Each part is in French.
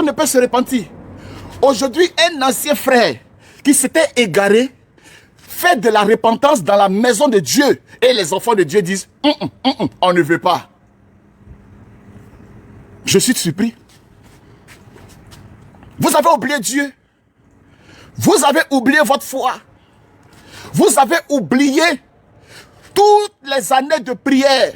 On ne peut se repentir. Aujourd'hui, un ancien frère qui s'était égaré fait de la repentance dans la maison de Dieu. Et les enfants de Dieu disent, on ne veut pas. Je suis surpris. Vous avez oublié Dieu. Vous avez oublié votre foi. Vous avez oublié toutes les années de prière.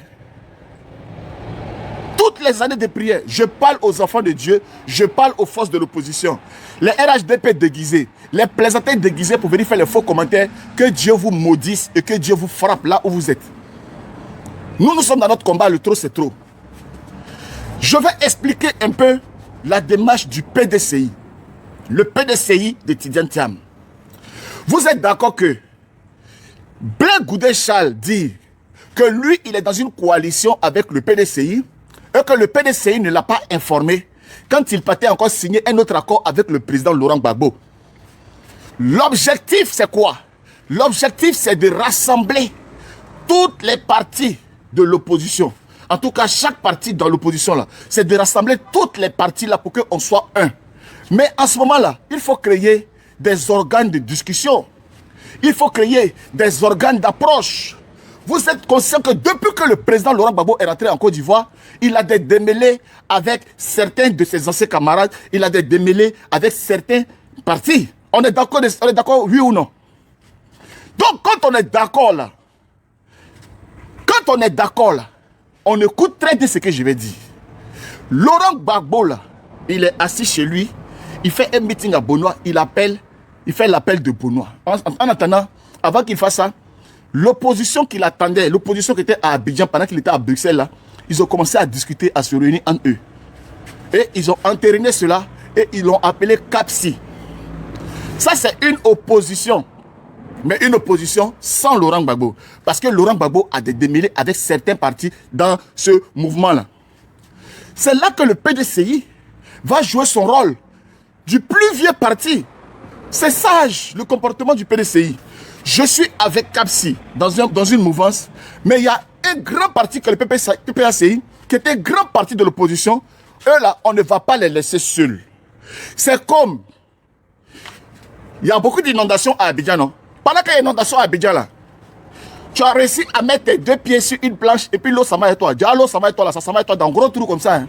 Toutes les années de prière. Je parle aux enfants de Dieu. Je parle aux forces de l'opposition. Les RHDP déguisés. Les plaisantins déguisés pour venir faire les faux commentaires. Que Dieu vous maudisse et que Dieu vous frappe là où vous êtes. Nous sommes dans notre combat. Le trop, c'est trop. Je vais expliquer un peu la démarche du PDCI. Le PDCI de Tidiane Thiam. Vous êtes d'accord que Blaise Goudé-Charles dit que lui, il est dans une coalition avec le PDCI et que le PDCI ne l'a pas informé quand il partait encore signer un autre accord avec le président Laurent Gbagbo. L'objectif, c'est quoi? L'objectif, c'est de rassembler toutes les parties de l'opposition. En tout cas, chaque parti dans l'opposition, là, c'est de rassembler toutes les parties là pour qu'on soit un. Mais en ce moment-là, il faut créer des organes de discussion. Il faut créer des organes d'approche. Vous êtes conscient que depuis que le président Laurent Gbagbo est rentré en Côte d'Ivoire, il a des démêlés avec certains de ses anciens camarades. Il a des démêlés avec certains partis. On est d'accord, oui ou non? Donc, quand on est d'accord là, on écoute très bien ce que je vais dire. Laurent Gbagbo là, il est assis chez lui, il fait un meeting à Benoît, il fait l'appel de Benoît. En attendant, avant qu'il fasse ça, l'opposition qu'il attendait, l'opposition qui était à Abidjan pendant qu'il était à Bruxelles là, ils ont commencé à discuter, à se réunir entre eux. Et ils ont entériné cela et ils l'ont appelé CAPSI. Ça c'est une opposition. Mais une opposition sans Laurent Gbagbo. Parce que Laurent Gbagbo a des démêlés avec certains partis dans ce mouvement-là. C'est là que le PDCI va jouer son rôle du plus vieux parti. C'est sage le comportement du PDCI. Je suis avec CAPSI dans une mouvance, mais il y a un grand parti que le PPACI, qui était un grand parti de l'opposition. Eux là, on ne va pas les laisser seuls. C'est comme, il y a beaucoup d'inondations à Abidjan, non? Pendant qu'il y a une inondation à Abidjan là, tu as réussi à mettre tes deux pieds sur une planche et puis l'eau s'en va et toi. Déjà l'eau s'en va et toi là, ça s'en va et toi dans un gros trou comme ça. Hein.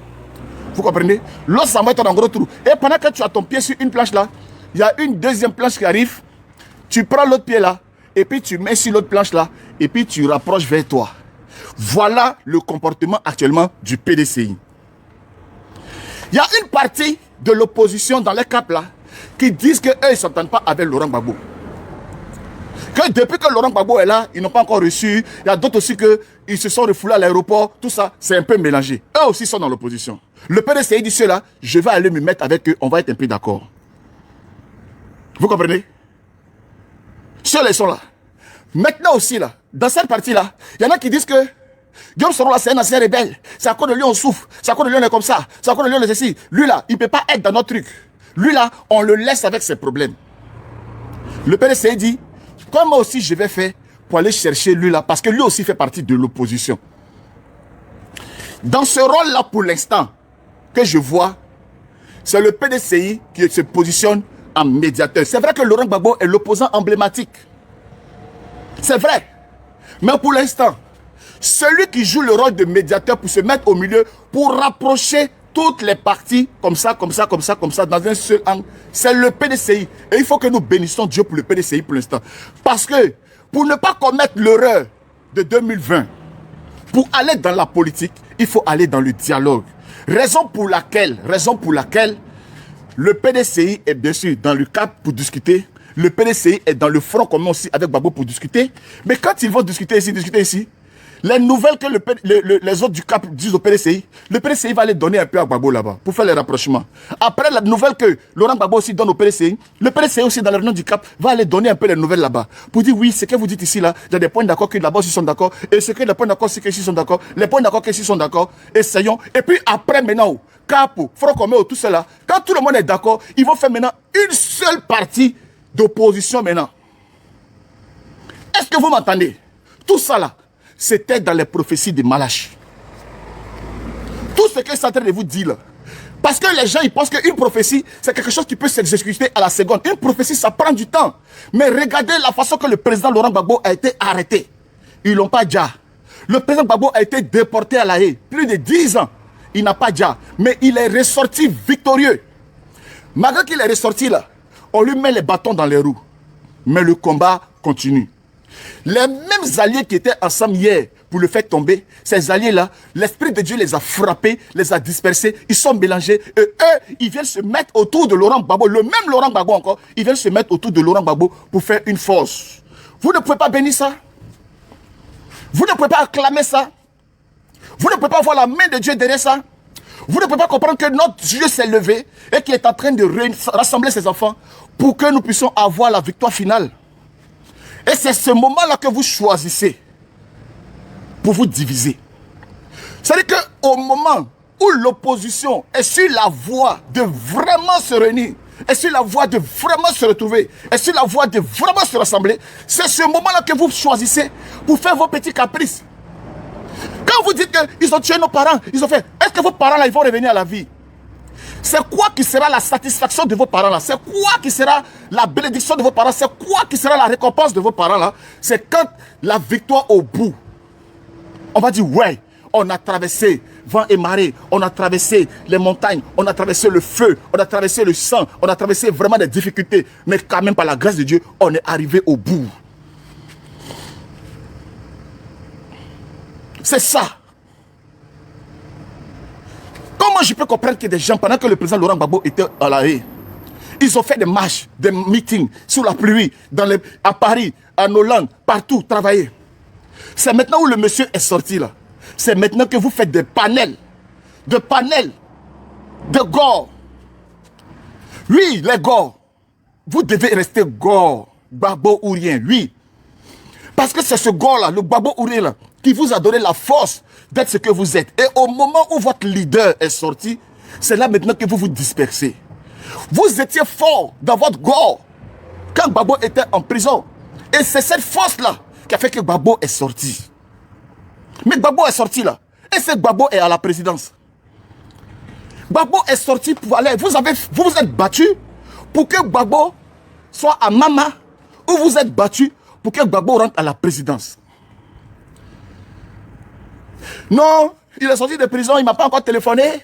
Vous comprenez? L'eau s'en va et toi dans un gros trou. Et pendant que tu as ton pied sur une planche là, il y a une deuxième planche qui arrive. Tu prends l'autre pied là et puis tu mets sur l'autre planche là et puis tu rapproches vers toi. Voilà le comportement actuellement du PDCI. Il y a une partie de l'opposition dans les CAP là qui disent qu'eux ils ne s'entendent pas avec Laurent Gbagbo. Que depuis que Laurent Gbagbo est là, ils n'ont pas encore reçu. Il y a d'autres aussi qui se sont refoulés à l'aéroport. Tout ça, c'est un peu mélangé. Eux aussi sont dans l'opposition. Le PDCI dit cela, je vais aller me mettre avec eux, on va être un peu d'accord. Vous comprenez? Ceux-là, ils sont là. Maintenant aussi, là, dans cette partie-là, il y en a qui disent que Guillaume Soro, là, c'est un ancien rebelle. C'est à cause de lui, on souffre. C'est à cause de lui, on est comme ça. C'est à cause de lui, on est ceci. Lui, là, il ne peut pas être dans notre truc. Lui, là, on le laisse avec ses problèmes. Le PDCI dit, comment aussi je vais faire pour aller chercher lui là, parce que lui aussi fait partie de l'opposition. Dans ce rôle-là, pour l'instant, que je vois, c'est le PDCI qui se positionne en médiateur. C'est vrai que Laurent Gbagbo est l'opposant emblématique. C'est vrai. Mais pour l'instant, celui qui joue le rôle de médiateur pour se mettre au milieu, pour rapprocher toutes les parties, comme ça, dans un seul angle, c'est le PDCI. Et il faut que nous bénissions Dieu pour le PDCI pour l'instant. Parce que, pour ne pas commettre l'erreur de 2020, pour aller dans la politique, il faut aller dans le dialogue. Raison pour laquelle le PDCI est bien sûr dans le cap pour discuter. Le PDCI est dans le front commun aussi avec Gbagbo pour discuter. Mais quand ils vont discuter ici, les nouvelles que les autres du CAP disent au PDCI, le PDCI va les donner un peu à Gbagbo là-bas pour faire les rapprochements. Après la nouvelle que Laurent Gbagbo aussi donne au PDCI, le PDCI aussi dans la réunion du CAP va aller donner un peu les nouvelles là-bas. Pour dire oui, ce que vous dites ici là, il y a des points d'accord que là-bas ils sont d'accord, et ce que les points d'accord c'est que ici sont d'accord, les points d'accord que ici sont d'accord, essayons. Et puis après maintenant, CAP, Front commun, tout cela, quand tout le monde est d'accord, ils vont faire maintenant une seule partie d'opposition maintenant. Est-ce que vous m'entendez? Tout ça là, c'était dans les prophéties de Malachi. Tout ce que je suis en train de vous dire là, Parce que les gens, ils pensent qu'une prophétie, c'est quelque chose qui peut s'exécuter à la seconde. Une prophétie, ça prend du temps. Mais regardez la façon que le président Laurent Gbagbo a été arrêté. Ils l'ont pas déjà. Le président Gbagbo a été déporté à La Haye. Plus de 10 ans. Il n'a pas déjà. Mais il est ressorti victorieux. Malgré qu'il est ressorti là, on lui met les bâtons dans les roues. Mais le combat continue. Les mêmes alliés qui étaient ensemble hier pour le faire tomber, ces alliés-là, l'Esprit de Dieu les a frappés, les a dispersés, ils sont mélangés. Et eux, ils viennent se mettre autour de Laurent Gbagbo, le même Laurent Gbagbo encore, ils viennent se mettre autour de Laurent Gbagbo pour faire une force. Vous ne pouvez pas bénir ça. Vous ne pouvez pas acclamer ça. Vous ne pouvez pas voir la main de Dieu derrière ça. Vous ne pouvez pas comprendre que notre Dieu s'est levé et qu'il est en train de rassembler ses enfants pour que nous puissions avoir la victoire finale. Et c'est ce moment-là que vous choisissez pour vous diviser. C'est-à-dire qu'au moment où l'opposition est sur la voie de vraiment se réunir, est sur la voie de vraiment se retrouver, est sur la voie de vraiment se rassembler, c'est ce moment-là que vous choisissez pour faire vos petits caprices. Quand vous dites qu'ils ont tué nos parents, ils ont fait, est-ce que vos parents là, ils vont revenir à la vie? C'est quoi qui sera la satisfaction de vos parents là? C'est quoi qui sera la bénédiction de vos parents? C'est quoi qui sera la récompense de vos parents là? C'est quand la victoire au bout. On va dire, ouais, on a traversé vent et marée, on a traversé les montagnes, on a traversé le feu, on a traversé le sang, on a traversé vraiment des difficultés. Mais quand même, par la grâce de Dieu, on est arrivé au bout. C'est ça. Comment je peux comprendre que des gens, pendant que le président Laurent Gbagbo était à La Haye, ils ont fait des marches, des meetings, sous la pluie, à Paris, en Hollande, partout, travailler. C'est maintenant où le monsieur est sorti là. C'est maintenant que vous faites des panels, de gore. Oui, les gore. Vous devez rester gore, Gbagbo ou rien, oui. Parce que c'est ce gore là, le Gbagbo ou rien là, qui vous a donné la force d'être ce que vous êtes. Et au moment où votre leader est sorti, c'est là maintenant que vous vous dispersez. Vous étiez fort dans votre gore quand Gbagbo était en prison. Et c'est cette force-là qui a fait que Gbagbo est sorti. Mais Gbagbo est sorti là. Et c'est Gbagbo est à la présidence. Gbagbo est sorti pour aller. Vous vous êtes battu pour que Gbagbo soit à Mama, ou vous êtes battu pour que Gbagbo rentre à la présidence. Non, il est sorti de prison, il ne m'a pas encore téléphoné.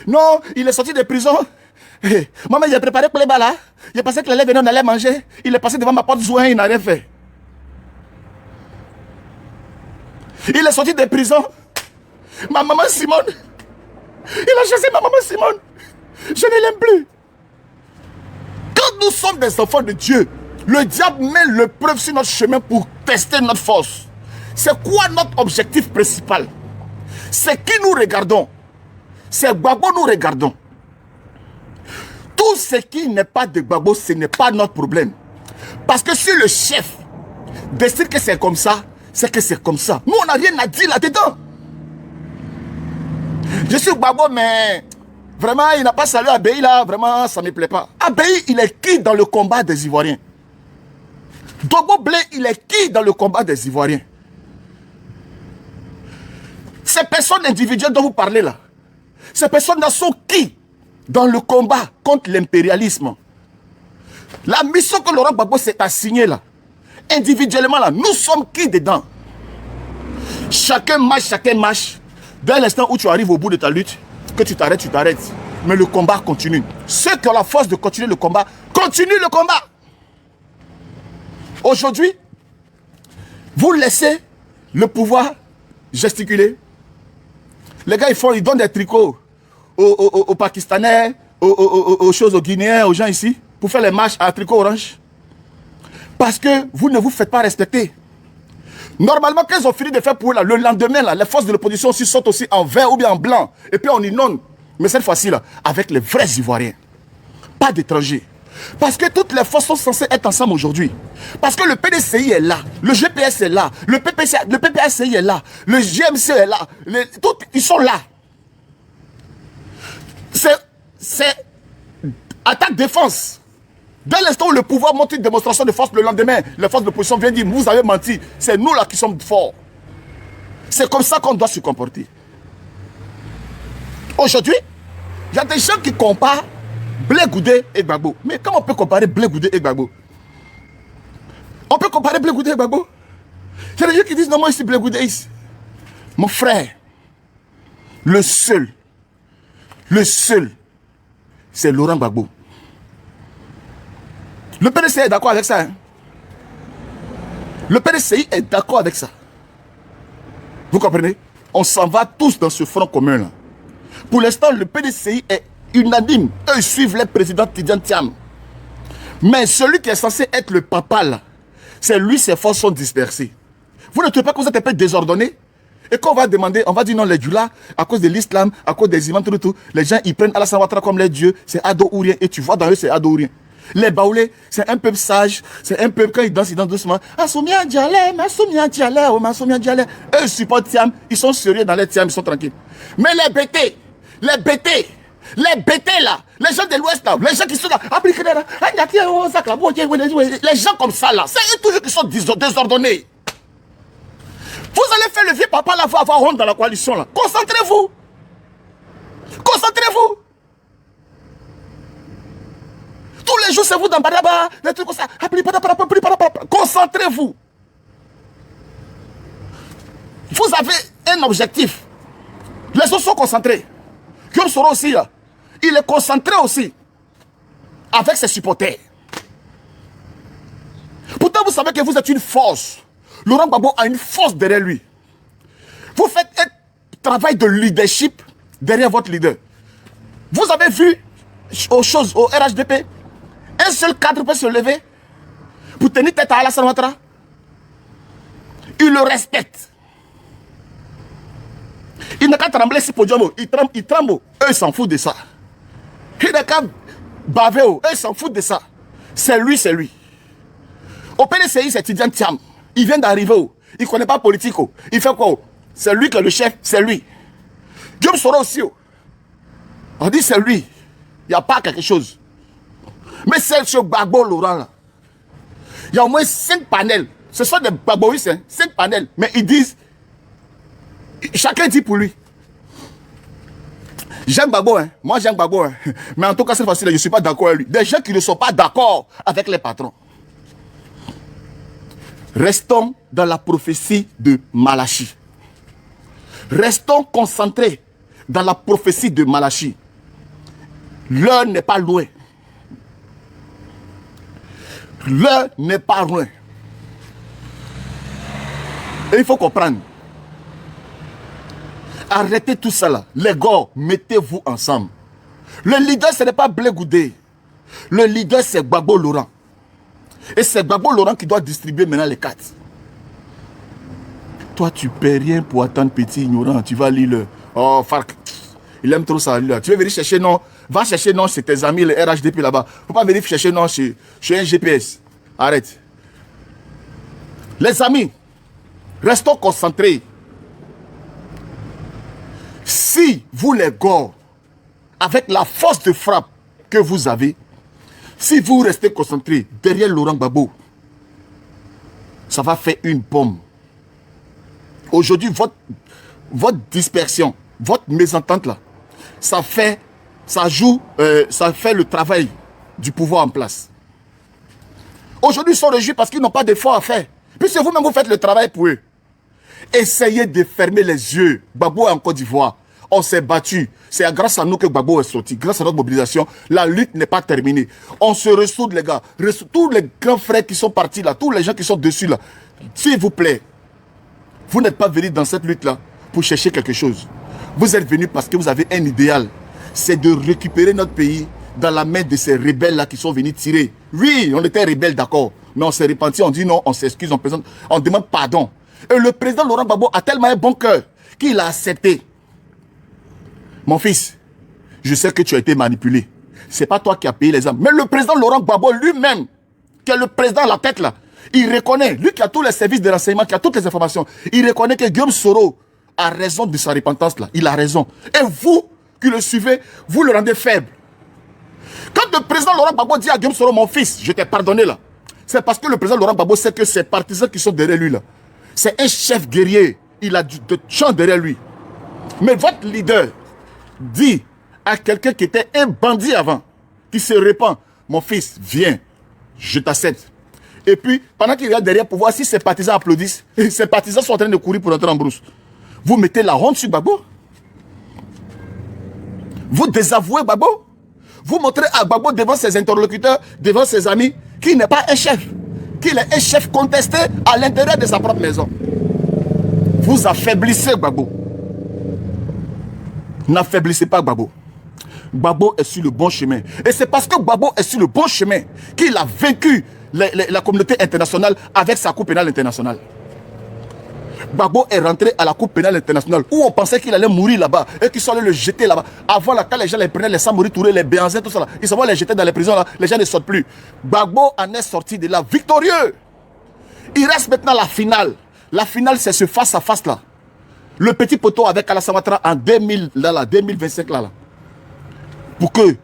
Non, il est sorti de prison. Hey, maman, il a préparé pour les balles là. Il pensé que les venaient, on allait manger. Il est passé devant ma porte joint, il n'a rien fait. Il est sorti de prison. Ma maman Simone. Il a chassé ma maman Simone. Je ne l'aime plus. Quand nous sommes des enfants de Dieu, le diable met l'épreuve sur notre chemin pour tester notre force. C'est quoi notre objectif principal? C'est qui nous regardons? C'est Gbagbo nous regardons. Tout ce qui n'est pas de Gbagbo, ce n'est pas notre problème. Parce que si le chef décide que c'est comme ça, c'est que c'est comme ça. Nous, on n'a rien à dire là-dedans. Je suis Gbagbo, mais vraiment, il n'a pas salué Abbaye là. Vraiment, ça ne me plaît pas. Abbaye, il est qui dans le combat des Ivoiriens? Dogo Blé, il est qui dans le combat des Ivoiriens? Ces personnes individuelles dont vous parlez là, ces personnes-là sont qui dans le combat contre l'impérialisme? La mission que Laurent Gbagbo s'est assignée là, individuellement là, nous sommes qui dedans? Chacun marche. Dès l'instant où tu arrives au bout de ta lutte, que tu t'arrêtes, tu t'arrêtes. Mais le combat continue. Ceux qui ont la force de continuer le combat, continuent le combat. Aujourd'hui, vous laissez le pouvoir gesticuler. Les gars, ils donnent des tricots aux Pakistanais, aux choses aux Guinéens, aux gens ici, pour faire les marches à tricot orange. Parce que vous ne vous faites pas respecter. Normalement, quand ils ont fini de faire pour là, le lendemain, là, les forces de l'opposition aussi sont aussi en vert ou bien en blanc. Et puis on inonde. Mais cette fois-ci, là, avec les vrais Ivoiriens. Pas d'étrangers. Parce que toutes les forces sont censées être ensemble aujourd'hui. Parce que le PDCI est là, le GPS est là, le PPACI est là, le GMC est là. Ils sont là. C'est attaque-défense. Dès l'instant où le pouvoir monte une démonstration de force, le lendemain, les forces de l'opposition viennent dire, vous avez menti. C'est nous là qui sommes forts. C'est comme ça qu'on doit se comporter. Aujourd'hui, Il y a des gens qui comparent Blé Goudé et Gbagbo. Mais comment on peut comparer Blé Goudé et Gbagbo? On peut comparer Blé Goudé et Gbagbo? Il y a des gens qui disent non, moi ici Blé Goudé ici. Mon frère, le seul, c'est Laurent Gbagbo. Le PDCI est d'accord avec ça. Hein? Le PDCI est d'accord avec ça. Vous comprenez? On s'en va tous dans ce front commun là. Pour l'instant, le PDCI est unanime. Eux, ils suivent les présidents Tidjane Thiam. Mais celui qui est censé être le papa là, c'est lui, ses forces sont dispersées. Vous ne trouvez pas que vous êtes un peu désordonné? Et quand on va demander, on va dire non, les Djoula, à cause de l'islam, à cause des imams, tout, les gens, ils prennent Alassane Ouattara comme les dieux, c'est ado ou rien, et tu vois dans eux, c'est ado ou rien. Les Baoulés, c'est un peuple sage, c'est un peuple, quand ils dansent doucement. Assoumia Dialé, Massoumia Dialé, oh Massoumia Dialé. Eux, ils supportent Thiam, ils sont sérieux dans les Thiam, ils sont tranquilles. Mais les bêtés là, les gens de l'Ouest là, les gens qui sont là, les gens comme ça là, c'est eux toujours qui sont désordonnés. Vous allez faire le vieux papa là, vous avoir honte dans la coalition là. Concentrez-vous. Concentrez-vous. Tous les jours, c'est vous dans Badaba, des trucs comme ça. Concentrez-vous. Vous avez un objectif. Les autres sont concentrés. Guillaume Soro aussi, là, il est concentré aussi avec ses supporters. Pourtant, vous savez que vous êtes une force. Laurent Gbagbo a une force derrière lui. Vous faites un travail de leadership derrière votre leader. Vous avez vu aux choses, au RHDP, un seul cadre peut se lever pour tenir tête à Alassane Ouattara. Il le respecte. Il n'a qu'à trembler si podium. Il tremble. Eux, ils s'en foutent de ça. Il n'a qu'à baver. Eux, ils s'en foutent de ça. C'est lui. Au PDCI, c'est Tidjane Thiam. Il vient d'arriver. Il ne connaît pas politique. Il fait quoi? C'est lui qui est le chef. C'est lui. Guillaume Soro aussi. On dit c'est lui. Il n'y a pas quelque chose. Mais c'est ce Gbagbo Laurent là. Il y a au moins 5 panels. Ce sont des Gbagboïs, hein, 5 panels. Mais ils disent, chacun dit pour lui. J'aime Gbagbo, hein. Moi j'aime Gbagbo, hein. Mais en tout cas, cette fois-ci, je ne suis pas d'accord avec lui. Des gens qui ne sont pas d'accord avec les patrons. Restons dans la prophétie de Malachi. Restons concentrés dans la prophétie de Malachi. L'heure n'est pas loin. L'heure n'est pas loin. Et il faut comprendre. Arrêtez tout ça là. Les gars, mettez-vous ensemble. Le leader, ce n'est pas Blé Goudé. Le leader, c'est Gbagbo Laurent. Et c'est Gbagbo Laurent qui doit distribuer maintenant les cartes. Toi, tu ne paies rien pour attendre petit ignorant. Tu vas lire le... Oh, Farc. Il aime trop ça. Là. Tu veux venir chercher non. Va chercher non chez tes amis, le RHDP là-bas. Il ne faut pas venir chercher non chez un GPS. Arrête. Les amis, restons concentrés. Si vous les gars, avec la force de frappe que vous avez, si vous restez concentrés derrière Laurent Gbagbo, ça va faire une bombe. Aujourd'hui, votre dispersion, votre mésentente là, ça fait le travail du pouvoir en place. Aujourd'hui, ils sont réjouis parce qu'ils n'ont pas d'efforts à faire. Puisque vous-même, vous faites le travail pour eux. Essayez de fermer les yeux. Gbagbo est en Côte d'Ivoire. On s'est battu. C'est grâce à nous que Gbagbo est sorti. Grâce à notre mobilisation, la lutte n'est pas terminée. On se ressoude, les gars. Tous les grands frères qui sont partis là, tous les gens qui sont dessus là, s'il vous plaît, vous n'êtes pas venus dans cette lutte-là pour chercher quelque chose. Vous êtes venus parce que vous avez un idéal. C'est de récupérer notre pays dans la main de ces rebelles-là qui sont venus tirer. Oui, on était rebelles, d'accord. Mais on s'est repenti, on dit non, on s'excuse, on demande pardon. Et le président Laurent Gbagbo a tellement un bon cœur qu'il a accepté. Mon fils, je sais que tu as été manipulé. Ce n'est pas toi qui as payé les armes. Mais le président Laurent Gbagbo lui-même, qui est le président à la tête là, il reconnaît, lui qui a tous les services de renseignement, qui a toutes les informations, il reconnaît que Guillaume Soro a raison de sa repentance là. Il a raison. Et vous, qui le suivez, vous le rendez faible. Quand le président Laurent Gbagbo dit à Guillaume Soro, mon fils, je t'ai pardonné là, c'est parce que le président Laurent Gbagbo sait que ses partisans qui sont derrière lui là, c'est un chef guerrier. Il a de gens derrière lui. Mais votre leader dit à quelqu'un qui était un bandit avant, qui se répand. Mon fils, viens, je t'accepte. Et puis, pendant qu'il regarde derrière pour voir si ses partisans applaudissent, et ses partisans sont en train de courir pour entrer en brousse. Vous mettez la honte sur Gbagbo. Vous désavouez Gbagbo. Vous montrez à Gbagbo devant ses interlocuteurs, devant ses amis, qu'il n'est pas un chef. Qu'il est un chef contesté à l'intérieur de sa propre maison. Vous affaiblissez Gbagbo. N'affaiblissez pas Gbagbo. Gbagbo est sur le bon chemin. Et c'est parce que Gbagbo est sur le bon chemin qu'il a vaincu la communauté internationale avec sa Cour pénale internationale. Gbagbo est rentré à la Cour pénale internationale où on pensait qu'il allait mourir là-bas et qu'ils sont allés le jeter là-bas. Avant là, quand les gens les prenaient, les Samori Touré, les Béanzins, tout ça là, ils s'en vont les jeter dans les prisons là, les gens ne sortent plus. Gbagbo en est sorti de là victorieux. Il reste maintenant la finale. La finale, c'est ce face-à-face là. Le petit poteau avec Alassane Ouattara en 2025 là. Pour que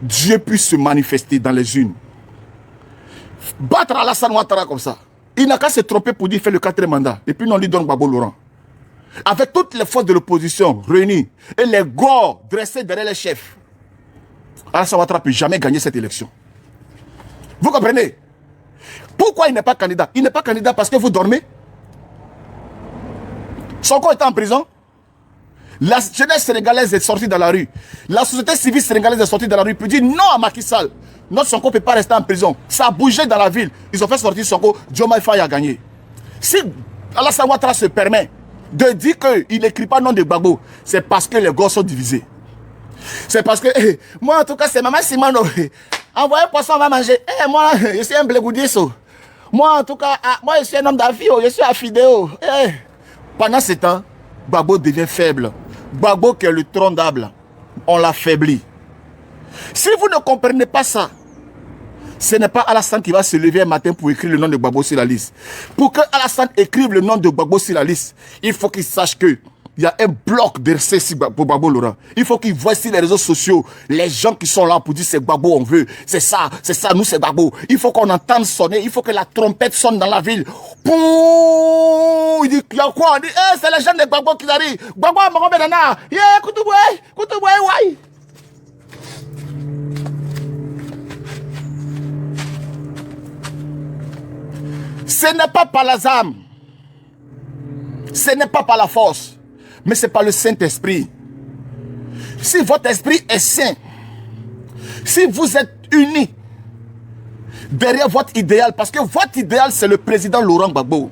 Dieu puisse se manifester dans les unes. Battre Alassane Ouattara comme ça. Il n'a qu'à se tromper pour dire qu'il fait le 4e mandat. Et puis on lui donne Gbagbo Laurent. Avec toutes les forces de l'opposition réunies et les gars dressés derrière les chefs, Alassane Ouattara ne peut jamais gagner cette élection. Vous comprenez? Pourquoi il n'est pas candidat? Il n'est pas candidat parce que vous dormez. Sonko est en prison. La jeunesse sénégalaise est sortie dans la rue. La société civile sénégalaise est sortie dans la rue pour dire non à Macky Sall. Notre Sonko ne peut pas rester en prison. Ça a bougé dans la ville. Ils ont fait sortir Sonko. Diomaye Faye a gagné. Si Alassane Ouattara se permet de dire qu'il n'écrit pas nom de Gbagbo, c'est parce que les gosses sont divisés. C'est parce que, moi en tout cas, c'est Maman Simano. Envoyez poisson, on va manger. Moi, je suis un blégoudisson. Moi en tout cas, moi je suis un homme d'affaires, je suis affidéo. Pendant ce temps, Gbagbo devient faible. Gbagbo qui est le tronc d'arbre, on l'affaiblit. Si vous ne comprenez pas ça, ce n'est pas Alassane qui va se lever un matin pour écrire le nom de Gbagbo sur la liste. Pour que Alassane écrive le nom de Gbagbo sur la liste, il faut qu'il sache que il y a un bloc de RC pour Gbagbo Laurent. Il faut qu'il voit sur les réseaux sociaux les gens qui sont là pour dire c'est Gbagbo on veut. C'est ça, nous c'est Gbagbo. Il faut qu'on entende sonner, il faut que la trompette sonne dans la ville. Pouh, il dit, il y a quoi? On dit, c'est les gens de Gbagbo qui arrivent. Gbagbo, Maman Benana. Yeah, Koutouboue, ouais. Ce n'est pas par la âme. Ce n'est pas par la force. Mais c'est par le Saint-Esprit. Si votre esprit est saint, si vous êtes unis derrière votre idéal, parce que votre idéal c'est le président Laurent Gbagbo.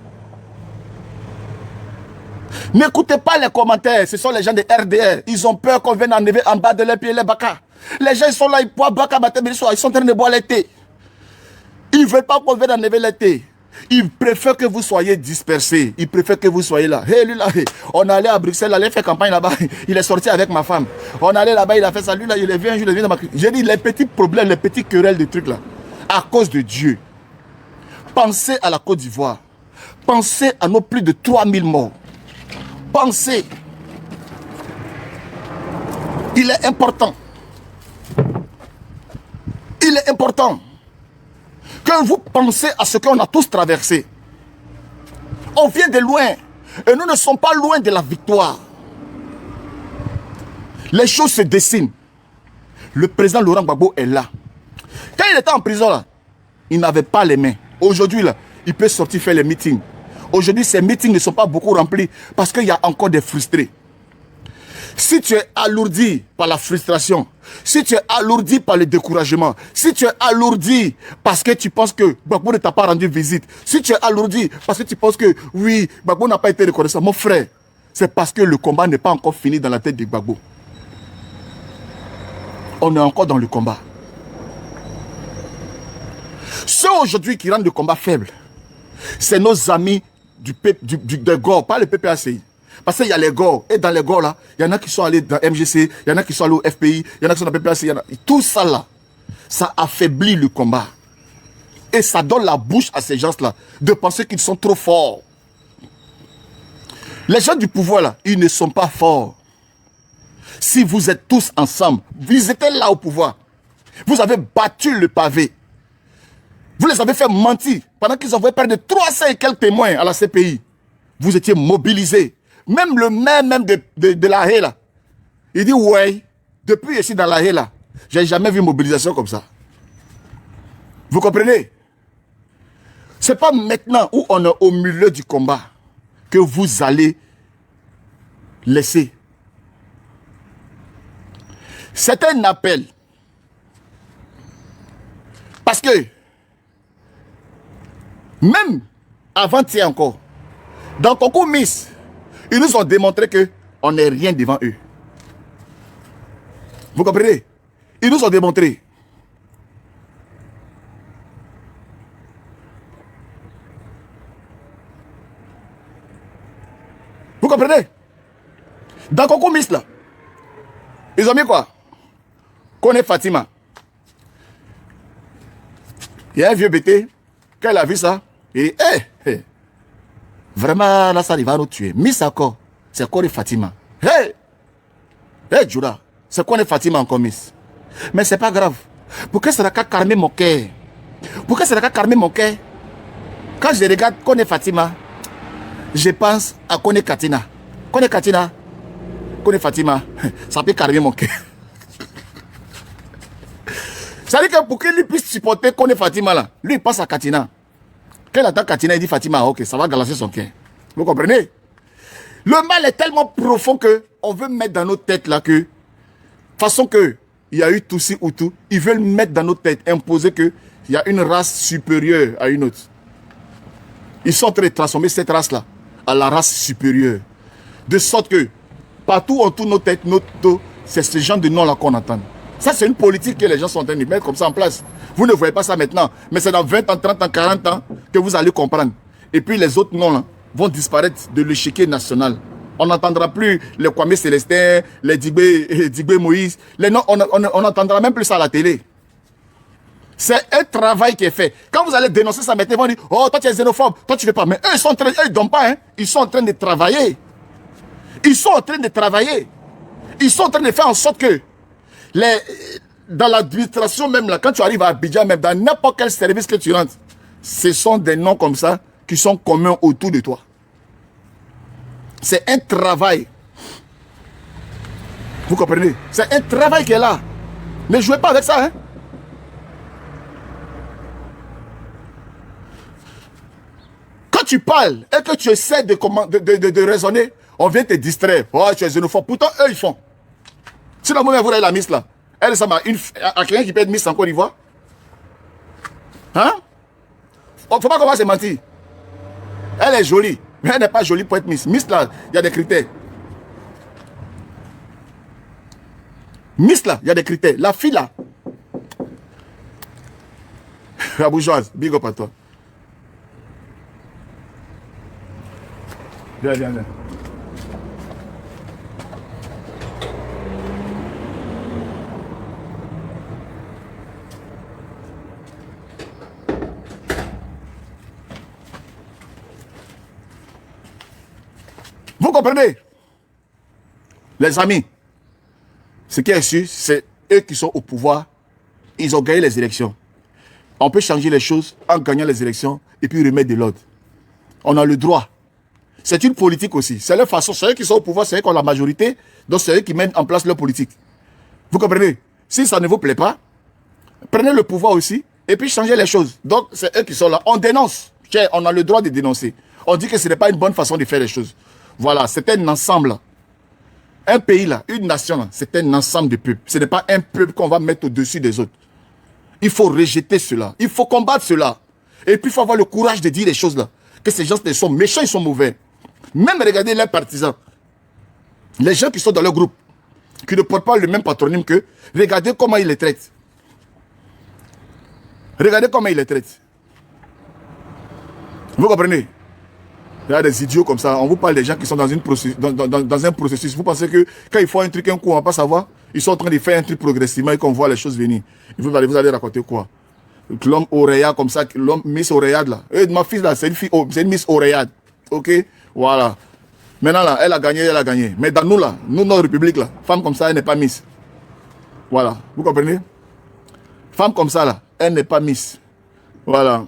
N'écoutez pas les commentaires, ce sont les gens de RDR. Ils ont peur qu'on vienne enlever en bas de leurs pieds les baka. Les gens ils sont là, ils boivent baka, ils sont en train de boire le thé. Ils ne veulent pas qu'on vienne enlever le thé. Ils préfèrent que vous soyez dispersés. Ils préfèrent que vous soyez là. Hey, lui là, on allait à Bruxelles, il allait faire campagne là-bas. Il est sorti avec ma femme. On allait là-bas, il a fait ça. Lui là, il est venu un jour, il est venu dans ma... J'ai dit, les petits problèmes, les petits querelles de trucs là, à cause de Dieu. Pensez à la Côte d'Ivoire. Pensez à nos plus de 3000 morts. Pensez. Il est important. Il est important que vous pensez à ce qu'on a tous traversé. On vient de loin et nous ne sommes pas loin de la victoire. Les choses se dessinent. Le président Laurent Gbagbo est là. Quand il était en prison là, il n'avait pas les mains. Aujourd'hui là, il peut sortir faire les meetings. Aujourd'hui, ces meetings ne sont pas beaucoup remplis parce qu'il y a encore des frustrés. Si tu es alourdi par la frustration, si tu es alourdi par le découragement, si tu es alourdi parce que tu penses que Gbagbo ne t'a pas rendu visite, si tu es alourdi parce que tu penses que oui, Gbagbo n'a pas été reconnaissant, mon frère, c'est parce que le combat n'est pas encore fini dans la tête de Gbagbo. On est encore dans le combat. Ceux aujourd'hui qui rendent le combat faible, c'est nos amis des GOR, pas le PPACI. Parce qu'il y a les GOR, et dans les GOR là, il y en a qui sont allés dans MGC, il y en a qui sont allés au FPI, il y en a qui sont dans le PPACI, tout ça là, ça affaiblit le combat. Et ça donne la bouche à ces gens-là de penser qu'ils sont trop forts. Les gens du pouvoir là, ils ne sont pas forts. Si vous êtes tous ensemble, vous étiez là au pouvoir, vous avez battu le pavé, vous les avez fait mentir pendant qu'ils envoyaient près de 300 et quelques témoins à la CPI. Vous étiez mobilisés. Même le maire même de la haie là, il dit ouais, Depuis ici dans la haie là, j'ai jamais vu mobilisation comme ça. Vous comprenez? C'est pas maintenant où on est au milieu du combat que vous allez laisser. C'est un appel. Parce que, même avant-hier encore, dans Concours Miss, ils nous ont démontré qu'on n'est rien devant eux. Vous comprenez? Ils nous ont démontré. Vous comprenez? Dans Concours Miss, là, ils ont mis quoi? Qu'on est Fatima. Il y a un vieux bêté, quand il a vu ça, il dit, vraiment, là, ça, il va nous tuer. Miss encore, c'est qu'on est Fatima. Djoura, c'est qu'on est Fatima encore, Miss. Mais c'est pas grave. Pourquoi ça n'a qu'à calmer mon cœur? Pourquoi ça n'a qu'à calmer mon cœur? Quand je regarde qu'on est Fatima, je pense à Kone Katina. Kone Katina, Kone Fatima, ça peut calmer mon cœur. Ça veut dire que pour qu'il puisse supporter Kone Fatima là, lui il pense à Katina. Quand il attend Katina, il dit Fatima, ok, ça va galancer son cœur. Vous comprenez? Le mal est tellement profond que on veut mettre dans nos têtes là que, façon que il y a eu Tutsi Hutu, ils veulent mettre dans nos têtes, imposer que il y a une race supérieure à une autre. Ils sont en train de transformer cette race là à la race supérieure. De sorte que, partout autour de nos têtes, c'est ce genre de nom-là qu'on entend. Ça, c'est une politique que les gens sont en train de mettre comme ça en place. Vous ne voyez pas ça maintenant, mais c'est dans 20 ans, 30 ans, 40 ans que vous allez comprendre. Et puis les autres noms là, vont disparaître de l'échiquier national. On n'entendra plus les Kwame Célestin, les Digbe Moïse. Les noms, on n'entendra même plus ça à la télé. C'est un travail qui est fait. Quand vous allez dénoncer ça, maintenant, ils vont dire, oh, toi tu es xénophobe, toi tu ne fais pas. Mais eux, ils sont en train, eux, ils ne donnent pas, hein. Ils sont en train de travailler. Ils sont en train de travailler. Ils sont en train de faire en sorte que, dans l'administration même, là, quand tu arrives à Abidjan, même dans n'importe quel service que tu rentres, ce sont des noms comme ça qui sont communs autour de toi. C'est un travail. Vous comprenez? C'est un travail qui est là. Ne jouez pas avec ça, hein. Quand tu parles et que tu essaies de raisonner, on vient te distraire. Oh, tu es xénophobe. Pourtant, eux, ils font. Si la maman vous la Miss là, elle ressemble à quelqu'un qui peut être Miss en Côte d'Ivoire. Hein? Il ne faut pas commencer à mentir. Elle est jolie, mais elle n'est pas jolie pour être Miss. Miss là, il y a des critères. Miss là, il y a des critères. La fille là. La bourgeoise, big up à toi. Viens, viens, viens. Vous comprenez? Les amis, ce qui est sûr, c'est eux qui sont au pouvoir. Ils ont gagné les élections. On peut changer les choses en gagnant les élections et puis remettre de l'ordre. On a le droit. C'est une politique aussi. C'est leur façon. C'est eux qui sont au pouvoir, c'est eux qui ont la majorité. Donc c'est eux qui mettent en place leur politique. Vous comprenez? Si ça ne vous plaît pas, prenez le pouvoir aussi et puis changez les choses. Donc c'est eux qui sont là. On dénonce. On a le droit de dénoncer. On dit que ce n'est pas une bonne façon de faire les choses. Voilà, c'est un ensemble. Un pays là, une nation là, c'est un ensemble de peuples. Ce n'est pas un peuple qu'on va mettre au-dessus des autres. Il faut rejeter cela. Il faut combattre cela. Et puis il faut avoir le courage de dire les choses là. Que ces gens sont méchants, ils sont mauvais. Même regardez leurs partisans. Les gens qui sont dans leur groupe, qui ne portent pas le même patronyme qu'eux, regardez comment ils les traitent. Regardez comment ils les traitent. Vous comprenez? Il y a des idiots comme ça. On vous parle des gens qui sont dans un processus. Vous pensez que quand ils font un truc, un coup, on ne va pas savoir. Ils sont en train de faire un truc progressivement et qu'on voit les choses venir. Vous allez raconter quoi? L'homme Oréade comme ça, l'homme Miss Oréade là. Et ma fille là, c'est une fille, c'est une Miss Oréade. Ok? Voilà. Maintenant là, elle a gagné, elle a gagné. Mais dans nous là, nous, notre République là, femme comme ça, elle n'est pas Miss. Voilà. Vous comprenez? Femme comme ça là, elle n'est pas Miss. Voilà.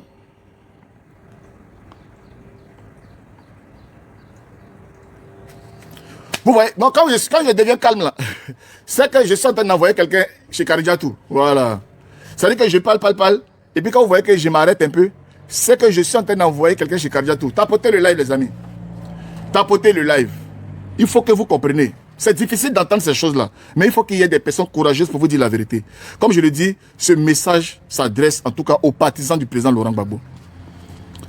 Vous voyez, donc quand je deviens calme là, c'est que je suis en train d'envoyer quelqu'un chez Karidiatou. Voilà. Ça veut dire que je parle. Et puis quand vous voyez que je m'arrête un peu, c'est que je suis en train d'envoyer quelqu'un chez Karidiatou. Tapotez le live, les amis. Tapotez le live. Il faut que vous compreniez. C'est difficile d'entendre ces choses-là. Mais il faut qu'il y ait des personnes courageuses pour vous dire la vérité. Comme je le dis, ce message s'adresse en tout cas aux partisans du président Laurent Gbagbo.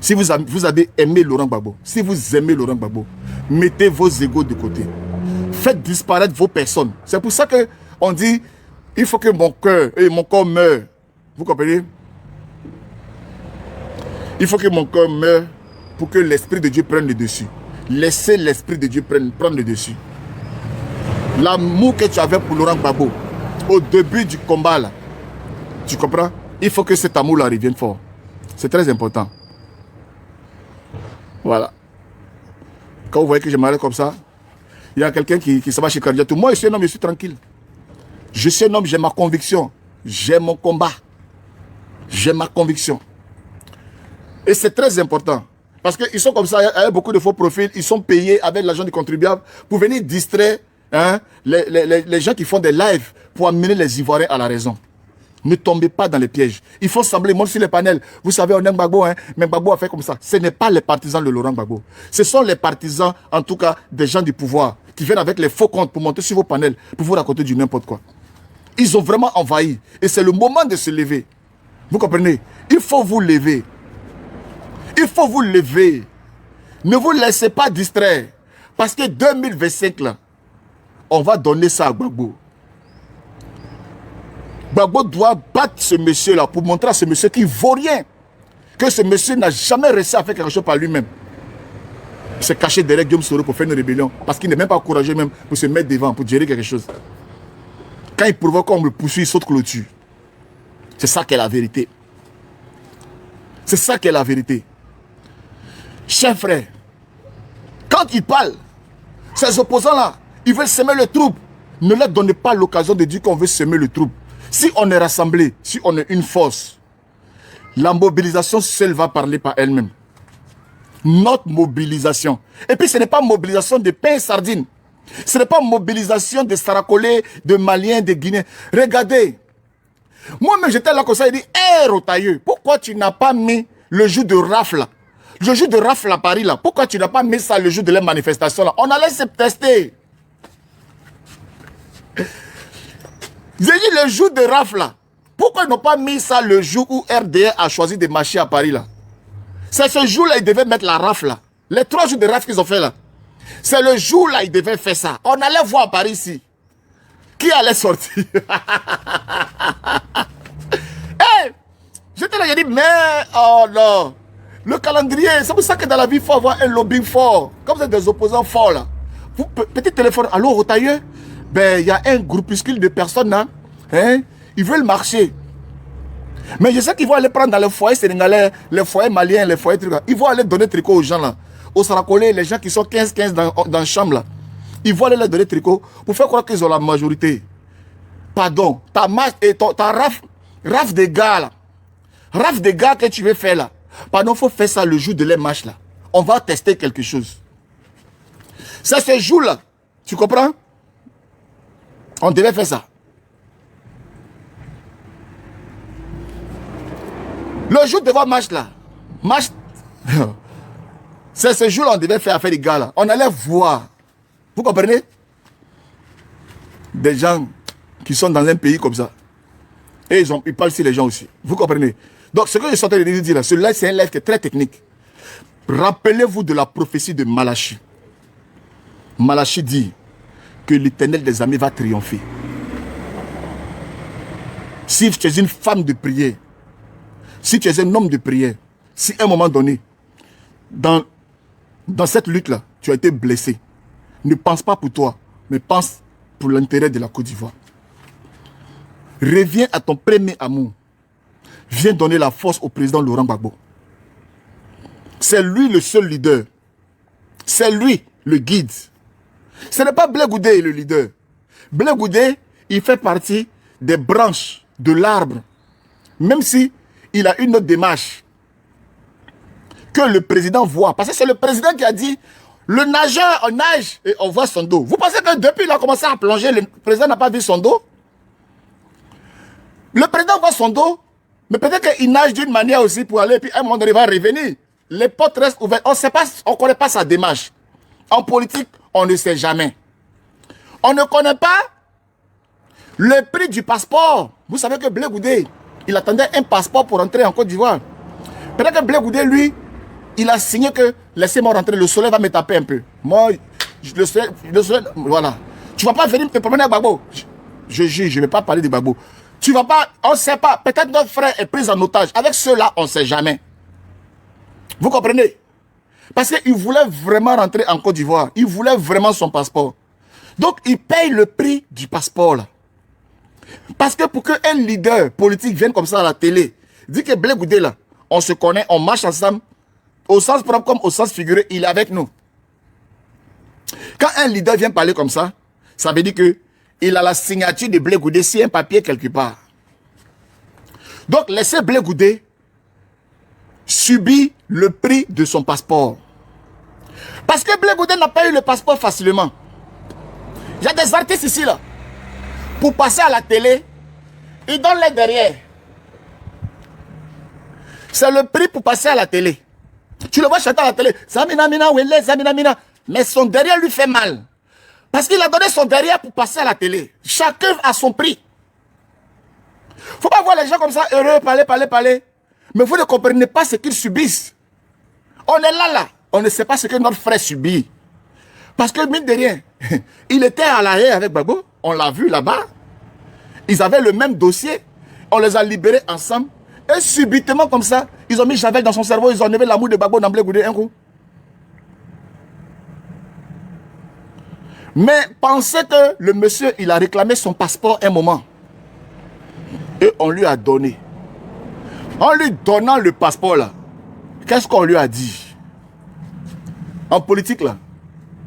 Si vous avez aimé Laurent Gbagbo, si vous aimez Laurent Gbagbo, mettez vos égos de côté. Faites disparaître vos personnes. C'est pour ça qu'on dit, il faut que mon cœur et mon corps meurent. Vous comprenez? Il faut que mon cœur meure pour que l'Esprit de Dieu prenne le dessus. Laissez l'Esprit de Dieu prendre le dessus. L'amour que tu avais pour Laurent Gbagbo, au début du combat, là, tu comprends? Il faut que cet amour-là revienne fort. C'est très important. Voilà. Quand vous voyez que je m'arrête comme ça, il y a quelqu'un qui se va chez Karidiatou. Moi, je suis un homme, je suis tranquille. Je suis un homme, j'ai ma conviction. J'ai mon combat. J'ai ma conviction. Et c'est très important. Parce qu'ils sont comme ça, il y a beaucoup de faux profils. Ils sont payés avec l'argent du contribuable pour venir distraire les gens qui font des lives pour amener les Ivoiriens à la raison. Ne tombez pas dans les pièges. Il faut sembler, moi sur les panels, vous savez, on aime Gbagbo, mais Gbagbo a fait comme ça. Ce n'est pas les partisans de Laurent Gbagbo. Ce sont les partisans, en tout cas, des gens du pouvoir, qui viennent avec les faux comptes pour monter sur vos panels, pour vous raconter du n'importe quoi. Ils ont vraiment envahi. Et c'est le moment de se lever. Vous comprenez? Il faut vous lever. Il faut vous lever. Ne vous laissez pas distraire. Parce que 2025, là, on va donner ça à Gbagbo. Gbagbo doit battre ce monsieur-là pour montrer à ce monsieur qu'il ne vaut rien. Que ce monsieur n'a jamais réussi à faire quelque chose par lui-même. Il s'est caché derrière Guillaume Soro pour faire une rébellion. Parce qu'il n'est même pas courageux même pour se mettre devant, pour gérer quelque chose. Quand il provoque, on me poursuit, il saute clôture. C'est ça qui est la vérité. C'est ça qui est la vérité. Chers frères, quand ils parlent, ces opposants-là, ils veulent semer le trouble. Ne leur donnez pas l'occasion de dire qu'on veut semer le trouble. Si on est rassemblés, si on est une force, la mobilisation seule va parler par elle-même. Notre mobilisation. Et puis ce n'est pas mobilisation de pain et sardines. Ce n'est pas mobilisation de Saracolais, de Maliens, de Guinéens. Regardez. Moi-même j'étais là comme ça, il dit, hé Rotailleux, pourquoi tu n'as pas mis le jour de rafle là? Le jour de rafle à Paris là, pourquoi tu n'as pas mis ça le jour de la manifestation là? On allait se tester. J'ai dit le jour de rafle là. Pourquoi ils n'ont pas mis ça le jour où RDR a choisi de marcher à Paris là? C'est ce jour là ils devaient mettre la rafle là. Les 3 jours de rafle qu'ils ont fait là. C'est le jour là ils devaient faire ça. On allait voir à Paris ici. Qui allait sortir? Hey, j'étais là, j'ai dit mais oh non. Le calendrier, c'est pour ça que dans la vie, il faut avoir un lobbying fort. Comme vous êtes des opposants forts là. Vous, petit téléphone, allô Rotailleux? Ben, il y a un groupuscule de personnes là. Hein? Ils veulent marcher. Mais je sais qu'ils vont aller prendre dans les foyers sénégalais, les foyers maliens, les foyers trucs. Ils vont aller donner tricot aux gens là. Aux Saracolais, les gens qui sont 15-15 dans la chambre là. Ils vont aller leur donner tricot pour faire croire qu'ils ont la majorité. Pardon. Ta marche et ta raf des gars là. Raf des gars que tu veux faire là. Pardon, il faut faire ça le jour de les matchs là. On va tester quelque chose. C'est ce jour là. Tu comprends? On devait faire ça. Le jour de votre match là. Match. C'est ce jour là on devait faire affaire des gars là. On allait voir. Vous comprenez? Des gens qui sont dans un pays comme ça. Et ils parlent sur les gens aussi. Vous comprenez? Donc ce que je suis en train de dire là, celui-là c'est un live qui est très technique. Rappelez-vous de la prophétie de Malachi. Malachi dit que l'Éternel des armées va triompher. Si tu es une femme de prière, si tu es un homme de prière, si à un moment donné, dans cette lutte-là, tu as été blessé, ne pense pas pour toi, mais pense pour l'intérêt de la Côte d'Ivoire. Reviens à ton premier amour. Viens donner la force au président Laurent Gbagbo. C'est lui le seul leader. C'est lui le guide. Ce n'est pas Blé Goudé le leader. Blé Goudé, il fait partie des branches de l'arbre. Même si il a une autre démarche que le président voit. Parce que c'est le président qui a dit Le nageur, on nage et on voit son dos. Vous pensez que depuis qu'il a commencé à plonger, le président n'a pas vu son dos? Le président voit son dos, mais peut-être qu'il nage d'une manière aussi pour aller, puis à un moment donné, il va revenir. Les portes restent ouvertes. On ne connaît pas sa démarche. En politique, on ne sait jamais. On ne connaît pas le prix du passeport. Vous savez que Blé Goudé, il attendait un passeport pour entrer en Côte d'Ivoire. Peut-être que Blé Goudé, lui, il a signé que laissez-moi rentrer, le soleil va me taper un peu. Moi, le soleil, voilà. Tu ne vas pas venir te promener à Gbagbo. Je juge, je ne vais pas parler de Gbagbo. Tu vas pas, on ne sait pas. Peut-être notre frère est pris en otage. Avec ceux-là, on ne sait jamais. Vous comprenez? Parce qu'il voulait vraiment rentrer en Côte d'Ivoire. Il voulait vraiment son passeport. Donc, il paye le prix du passeport, là. Parce que pour qu'un leader politique vienne comme ça à la télé, dit que Blé Goudé, là, on se connaît, on marche ensemble, au sens propre comme au sens figuré, il est avec nous. Quand un leader vient parler comme ça, ça veut dire que il a la signature de Blé Goudé sur un papier quelque part. Donc, laissez Blé Goudé subir le prix de son passeport. Parce que Blé Goudé n'a pas eu le passeport facilement. Il y a des artistes ici, là. Pour passer à la télé, ils donnent les derrière. C'est le prix pour passer à la télé. Tu le vois chanter à la télé. Zamina mina, wele, zamina mina. Mais son derrière lui fait mal. Parce qu'il a donné son derrière pour passer à la télé. Chacun a son prix. Faut pas voir les gens comme ça, heureux, parler. Mais vous ne comprenez pas ce qu'ils subissent. On est là. On ne sait pas ce que notre frère subit. Parce que, mine de rien, il était à la haie avec Gbagbo. On l'a vu là-bas. Ils avaient le même dossier. On les a libérés ensemble. Et subitement, comme ça, ils ont mis Javel dans son cerveau. Ils ont enlevé l'amour de Gbagbo dans Blé Goudé un coup. Mais pensez que le monsieur, il a réclamé son passeport un moment. Et on lui a donné. En lui donnant le passeport là, qu'est-ce qu'on lui a dit? En politique là,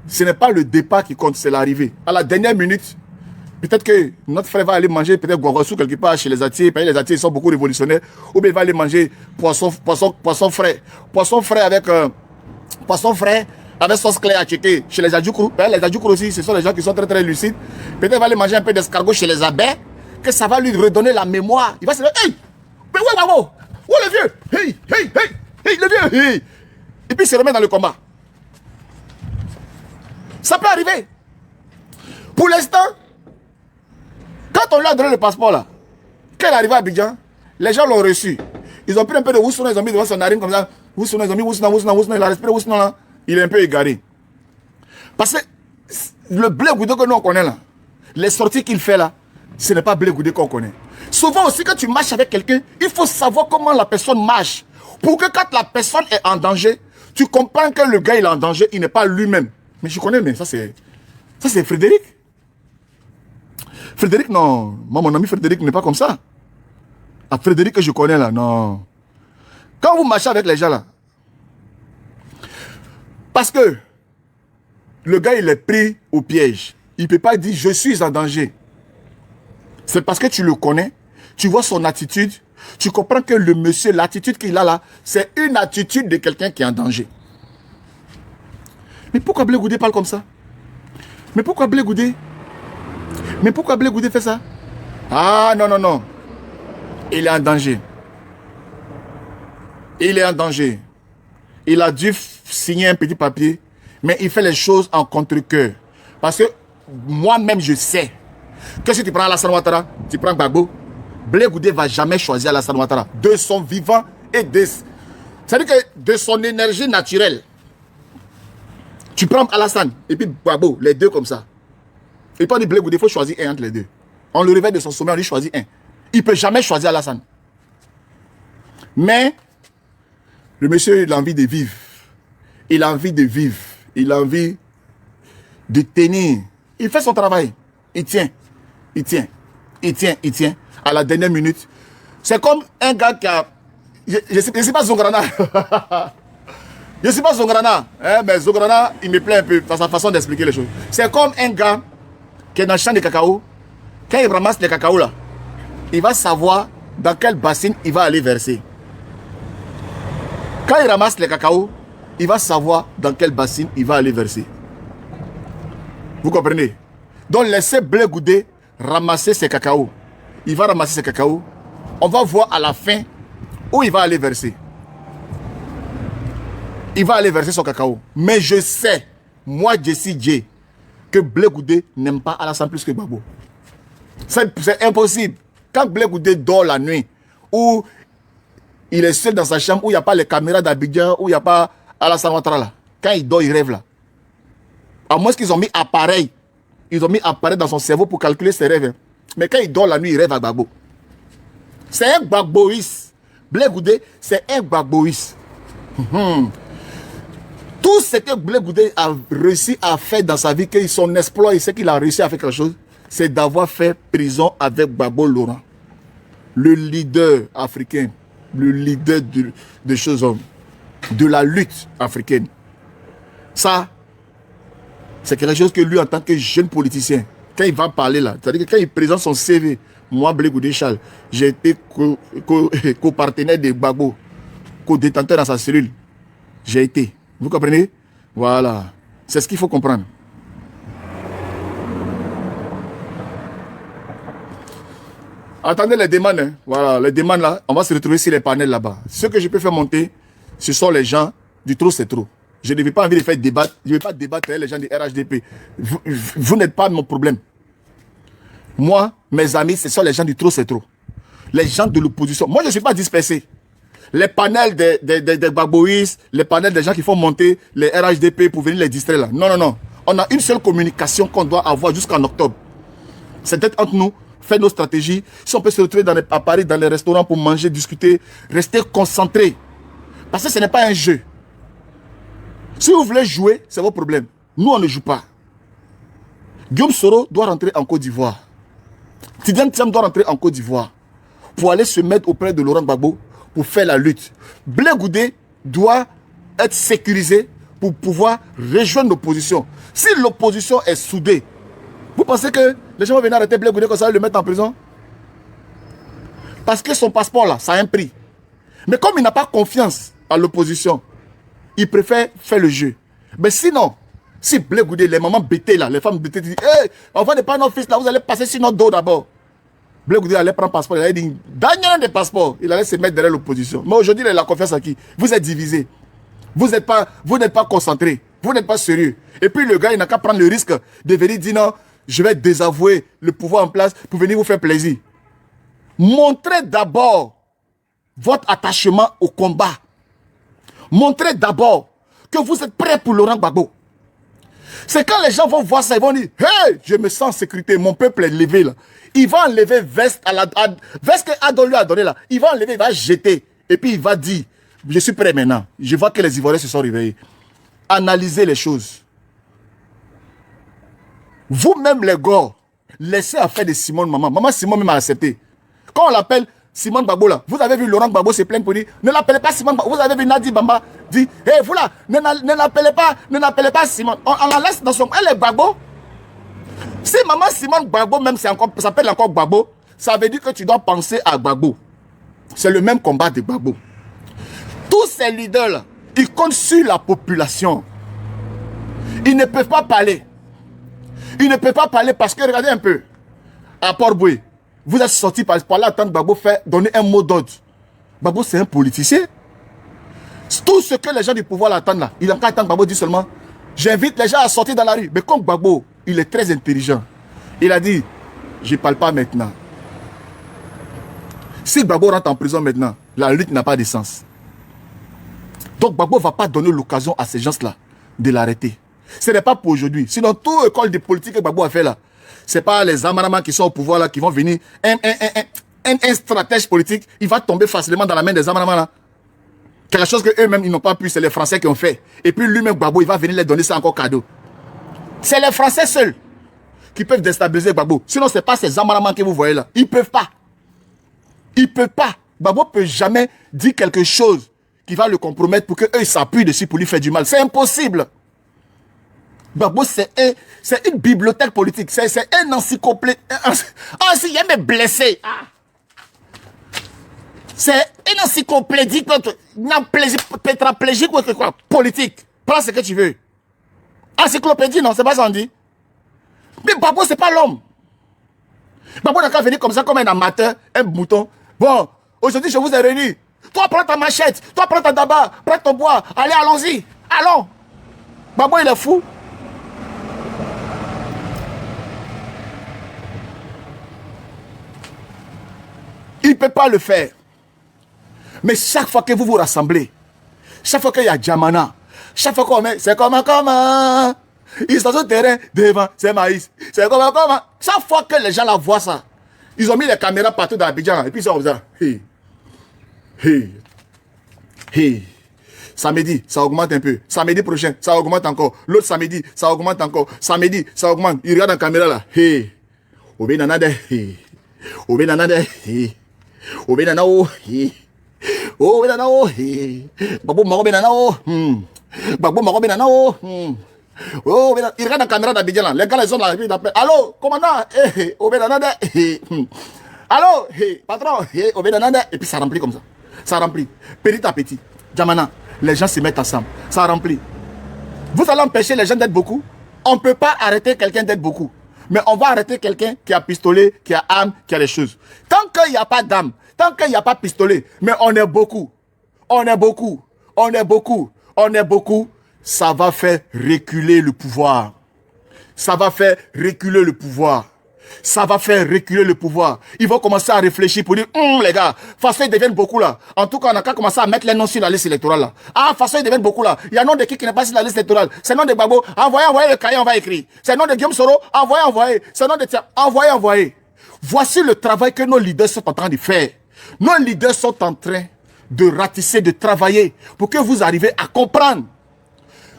ce n'est pas le départ qui compte, c'est l'arrivée. À la dernière minute, peut-être que notre frère va aller manger peut-être Gorossou quelque part chez les Atiers. Les Atiers sont beaucoup révolutionnaires. Ou bien il va aller manger poisson frais. Poisson frais avec sauce claire à checker chez les Adjoukrou. Les Adjoukrou aussi, ce sont les gens qui sont très très lucides. Peut-être il va aller manger un peu d'escargot chez les abeilles. Que ça va lui redonner la mémoire. Il va se dire, hey, mais ouais, bravo. Oh le vieux, hey, le vieux, hey. Et puis il se remet dans le combat. Ça peut arriver. Pour l'instant, quand on lui a donné le passeport là, quand il est arrivé à Abidjan, les gens l'ont reçu. Ils ont pris un peu de Woussouna, ils ont mis devant son narine comme ça. Woussouna, ils ont mis Woussouna, il a respiré Woussouna là. Il est un peu égaré. Parce que le Blé Goudé que nous on connaît là, les sorties qu'il fait là, ce n'est pas Blé Goudé qu'on connaît. Souvent aussi quand tu marches avec quelqu'un, il faut savoir comment la personne marche. Pour que quand la personne est en danger, tu comprends que le gars il est en danger, il n'est pas lui-même. Mais je connais, mais ça c'est Frédéric. Frédéric, non. Moi, mon ami Frédéric n'est pas comme ça. Ah, Frédéric que je connais là, non. Quand vous marchez avec les gens là, parce que le gars il est pris au piège. Il ne peut pas dire je suis en danger. C'est parce que tu le connais, tu vois son attitude, tu comprends que le monsieur, l'attitude qu'il a là, c'est une attitude de quelqu'un qui est en danger. Mais pourquoi Blé Goudé parle comme ça? Mais pourquoi Blé Goudé fait ça? Ah non. Il est en danger. Il a dû signer un petit papier, mais il fait les choses en contre-cœur. Parce que moi-même, je sais que si tu prends Alassane Ouattara, tu prends Gbagbo, Blé Goudé ne va jamais choisir Alassane Ouattara. De son vivant et de... C'est-à-dire que de son énergie naturelle. Tu prends Alassane et puis Gbagbo, les deux comme ça. Et puis on dit Blé Goudé, il faut choisir un entre les deux. On le réveille de son sommeil, on lui choisit un. Il ne peut jamais choisir Alassane. Mais le monsieur, il a envie de vivre. Il a envie de tenir. Il fait son travail. Il tient. À la dernière minute. C'est comme un gars qui a... Je ne sais pas Zongrana. Je ne suis pas Zongrana. Mais Zongrana, il me plaît un peu dans sa façon d'expliquer les choses. C'est comme un gars qui est dans le champ de cacao. Quand il ramasse les cacao là, il va savoir dans quelle bassine il va aller verser. Quand il ramasse les cacao, il va savoir dans quelle bassine il va aller verser. Vous comprenez? Donc laissez Blé Goudé ramasser ses cacao. Il va ramasser ses cacao. On va voir à la fin où il va aller verser. Il va aller verser son cacao. Mais je sais, moi Jesse J, que Blé Goudé n'aime pas Alassane plus que Gbagbo. C'est impossible. Quand Blé Goudé dort la nuit, ou il est seul dans sa chambre, où il n'y a pas les caméras d'Abidjan, où il n'y a pas Alassane Ouattara là. Quand il dort, il rêve là. À moins qu'ils ont mis appareil. Ils ont mis appareil dans son cerveau pour calculer ses rêves. Mais quand il dort la nuit, il rêve à Gbagbo. C'est un Gbagboïs. Blé Goudé, c'est un Gbagboïs. Tout ce que Blé Goudé a réussi à faire dans sa vie, que son exploit, il sait qu'il a réussi à faire quelque chose, c'est d'avoir fait prison avec Gbagbo Laurent. Le leader africain, le leader de choses hommes, de la lutte africaine. Ça, c'est quelque chose que lui, en tant que jeune politicien, quand il va parler là, c'est-à-dire que quand il présente son CV, moi, Blé Goudé Charles, j'ai été co-partenaire de Gbagbo, co-détenteur dans sa cellule. J'ai été. Vous comprenez? Voilà. C'est ce qu'il faut comprendre. Attendez les demandes. Hein. Voilà, les demandes là, on va se retrouver sur les panels là-bas. Ce que je peux faire monter, ce sont les gens du trop c'est trop. Je n'avais pas envie de faire débattre. Je ne vais pas débattre avec les gens du RHDP. Vous n'êtes pas mon problème. Moi, mes amis, ce sont les gens du trop c'est trop. Les gens de l'opposition. Moi, je ne suis pas dispersé. Les panels des Gbagboïs, les panels des gens qui font monter les RHDP pour venir les distraire là. Non, non, non. On a une seule communication qu'on doit avoir jusqu'en octobre. C'est d'être entre nous, faire nos stratégies. Si on peut se retrouver à Paris, dans les restaurants pour manger, discuter, rester concentré. Parce que ce n'est pas un jeu. Si vous voulez jouer, c'est vos problèmes. Nous, on ne joue pas. Guillaume Soro doit rentrer en Côte d'Ivoire. Tidiane Thiam doit rentrer en Côte d'Ivoire pour aller se mettre auprès de Laurent Gbagbo pour faire la lutte. Blé Goudé doit être sécurisé pour pouvoir rejoindre l'opposition. Si l'opposition est soudée, vous pensez que les gens vont venir arrêter Blé Goudé comme ça et le mettre en prison? Parce que son passeport là, ça a un prix. Mais comme il n'a pas confiance à l'opposition, il préfère faire le jeu. Mais sinon, si Blé Goudé, les mamans bêtées là, les femmes bêtées disent, hey, on va ne pas nos fils là, vous allez passer sur notre dos d'abord. Blé Goudé allait prendre passeport, il allait dire, gagnant des passeports, il allait se mettre derrière l'opposition. Mais aujourd'hui, il a la confiance à qui? Vous êtes divisés. Vous n'êtes pas concentrés. Vous n'êtes pas sérieux. Et puis le gars, il n'a qu'à prendre le risque de venir dire non, je vais désavouer le pouvoir en place pour venir vous faire plaisir. Montrez d'abord votre attachement au combat. Montrez d'abord que vous êtes prêts pour Laurent Gbagbo. C'est quand les gens vont voir ça, ils vont dire, hey, je me sens en sécurité, mon peuple est levé là. Il va enlever veste que Adon lui a donné là. Il va enlever, il va jeter. Et puis il va dire, je suis prêt maintenant. Je vois que les Ivoiriens se sont réveillés. Analysez les choses. Vous-même les gars, laissez affaire de Simone Maman. Maman Simone même a accepté. Quand on l'appelle Simone Gbagbo là, vous avez vu Laurent Gbagbo se plaindre pour dire, ne l'appelez pas Simone Gbagbo. Vous avez vu Nadi Bamba dire, hé vous là, ne l'appelez pas Simone. On la laisse dans son... Elle est Gbagbo. Si maman Simone Gbagbo même s'appelle encore Gbagbo, ça veut dire que tu dois penser à Gbagbo. C'est le même combat de Gbagbo. Tous ces leaders là, ils comptent sur la population. Ils ne peuvent pas parler. Ils ne peuvent pas parler parce que, regardez un peu, à Port-Boué, vous êtes sorti par là, attendre Gbagbo fait donner un mot d'ordre. Gbagbo, c'est un politicien. Tout ce que les gens du pouvoir l'attendent là, il n'a qu'à attendre Gbagbo dit seulement, j'invite les gens à sortir dans la rue. Mais comme Gbagbo, il est très intelligent, il a dit, je ne parle pas maintenant. Si Gbagbo rentre en prison maintenant, la lutte n'a pas de sens. Donc Gbagbo ne va pas donner l'occasion à ces gens-là de l'arrêter. Ce n'est pas pour aujourd'hui. Sinon, toute école de politique que Gbagbo a fait là, ce n'est pas les Amarama qui sont au pouvoir là qui vont venir. Un stratège politique, il va tomber facilement dans la main des Amarama là. Quelque chose qu'eux-mêmes, ils n'ont pas pu, c'est les Français qui ont fait. Et puis lui-même, Gbagbo, il va venir les donner ça encore cadeau. C'est les Français seuls qui peuvent déstabiliser Gbagbo. Sinon, ce n'est pas ces Amarama que vous voyez là. Ils ne peuvent pas. Ils ne peuvent pas. Gbagbo ne peut jamais dire quelque chose qui va le compromettre pour qu'eux, ils s'appuient dessus pour lui faire du mal. C'est impossible. Gbagbo, c'est une bibliothèque politique. C'est un encyclopédie. Ah, si, il y a mes blessés. Ah. C'est une encyclopédie, pétraplégique ou quoi, politique. Prends ce que tu veux. Encyclopédie, non, c'est pas ça on dit. Mais Gbagbo, c'est pas l'homme. Gbagbo n'a qu'à venir comme ça, comme un amateur, un mouton. Bon, aujourd'hui, je vous ai réunis. Toi, prends ta machette. Toi, prends ta daba. Prends ton bois. Allez, allons-y. Allons. Gbagbo, il est fou. Il ne peut pas le faire. Mais chaque fois que vous vous rassemblez, chaque fois qu'il y a Djamana, chaque fois qu'on met, c'est comment. Ils sont sur le terrain, devant, c'est maïs. C'est comment. Chaque fois que les gens la voient ça, ils ont mis les caméras partout dans Abidjan. Et puis ils sont comme ça. Hey. Samedi, ça augmente un peu. Samedi prochain, ça augmente encore. L'autre samedi, ça augmente encore. Samedi, ça augmente. Ils regardent la caméra là. Hey. Obe nanade. Hey. Obe nanade. Hey. Obe nanao. Hey. Oh, benanao. Hey. Babou maro benanao. Babou maro benanao. Oh, il regarde la caméra d'Abidjan là. Les gars, les sont là. Ils appellent. Allô, commandant. Hey. Obe nanade. Hey. Allô, hey. Patron. Hey. Obe nanade. Et puis ça remplit comme ça. Ça remplit. Petit à petit. Djamana, les gens se mettent ensemble. Ça remplit. Vous allez empêcher les gens d'être beaucoup. On ne peut pas arrêter quelqu'un d'être beaucoup. Mais on va arrêter quelqu'un qui a pistolet, qui a arme, qui a les choses. Tant qu'il n'y a pas d'arme, tant qu'il n'y a pas pistolet, mais on est beaucoup. On est beaucoup. On est beaucoup. On est beaucoup. Ça va faire reculer le pouvoir. Ça va faire reculer le pouvoir. Ça va faire reculer le pouvoir. Ils vont commencer à réfléchir pour dire, les gars, façon ils deviennent beaucoup là. En tout cas, on a qu'à commencer à mettre les noms sur la liste électorale là. Ah, façon ils deviennent beaucoup là. Il y a un nom de qui n'est pas sur la liste électorale. C'est le nom de Gbagbo. Envoyez le cahier, on va écrire. C'est le nom de Guillaume Soro. Envoyez. C'est le nom de Tia. Envoyez. Voici le travail que nos leaders sont en train de faire. Nos leaders sont en train de ratisser, de travailler pour que vous arriviez à comprendre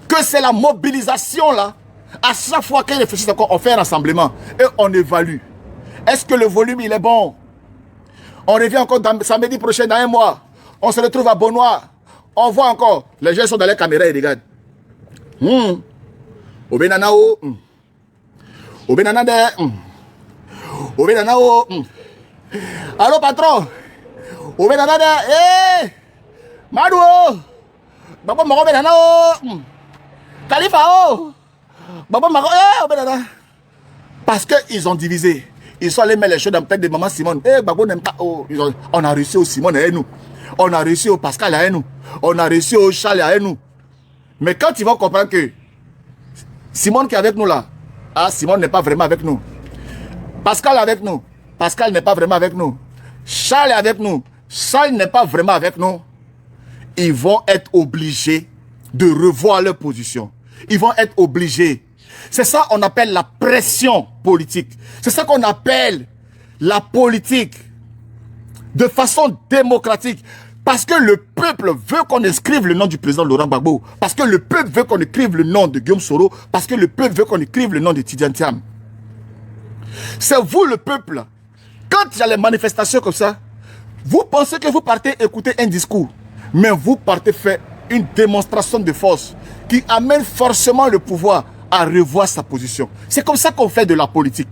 que c'est la mobilisation là. À chaque fois qu'ils réfléchissent encore, on fait un rassemblement et on évalue. Est-ce que le volume il est bon? On revient encore samedi prochain dans un mois. On se retrouve à Bonois. On voit encore. Les gens sont dans les caméras et regardent. Obenanao. Obenanade. Obenanao. Allô patron. Obenanade. Eh. Madou. Baba Maro Benanao. Khalifa. Parce qu'ils ont divisé. Ils sont allés mettre les choses dans la tête de maman Simone. Gbagbo n'aime pas. On a réussi au Simone et nous. On a réussi au Pascal et nous. On a réussi au Charles et nous. Mais quand ils vont comprendre que Simone qui est avec nous là, Simone n'est pas vraiment avec nous. Pascal est avec nous. Pascal n'est pas vraiment avec nous. Charles est avec nous. Charles n'est pas vraiment avec nous. Ils vont être obligés de revoir leur position. Ils vont être obligés. C'est ça qu'on appelle la pression politique. C'est ça qu'on appelle la politique de façon démocratique. Parce que le peuple veut qu'on inscrive le nom du président Laurent Gbagbo. Parce que le peuple veut qu'on écrive le nom de Guillaume Soro. Parce que le peuple veut qu'on écrive le nom de Tidjane Thiam. C'est vous le peuple. Quand il y a les manifestations comme ça, vous pensez que vous partez écouter un discours. Mais vous partez faire une démonstration de force qui amène forcément le pouvoir à revoir sa position. C'est comme ça qu'on fait de la politique.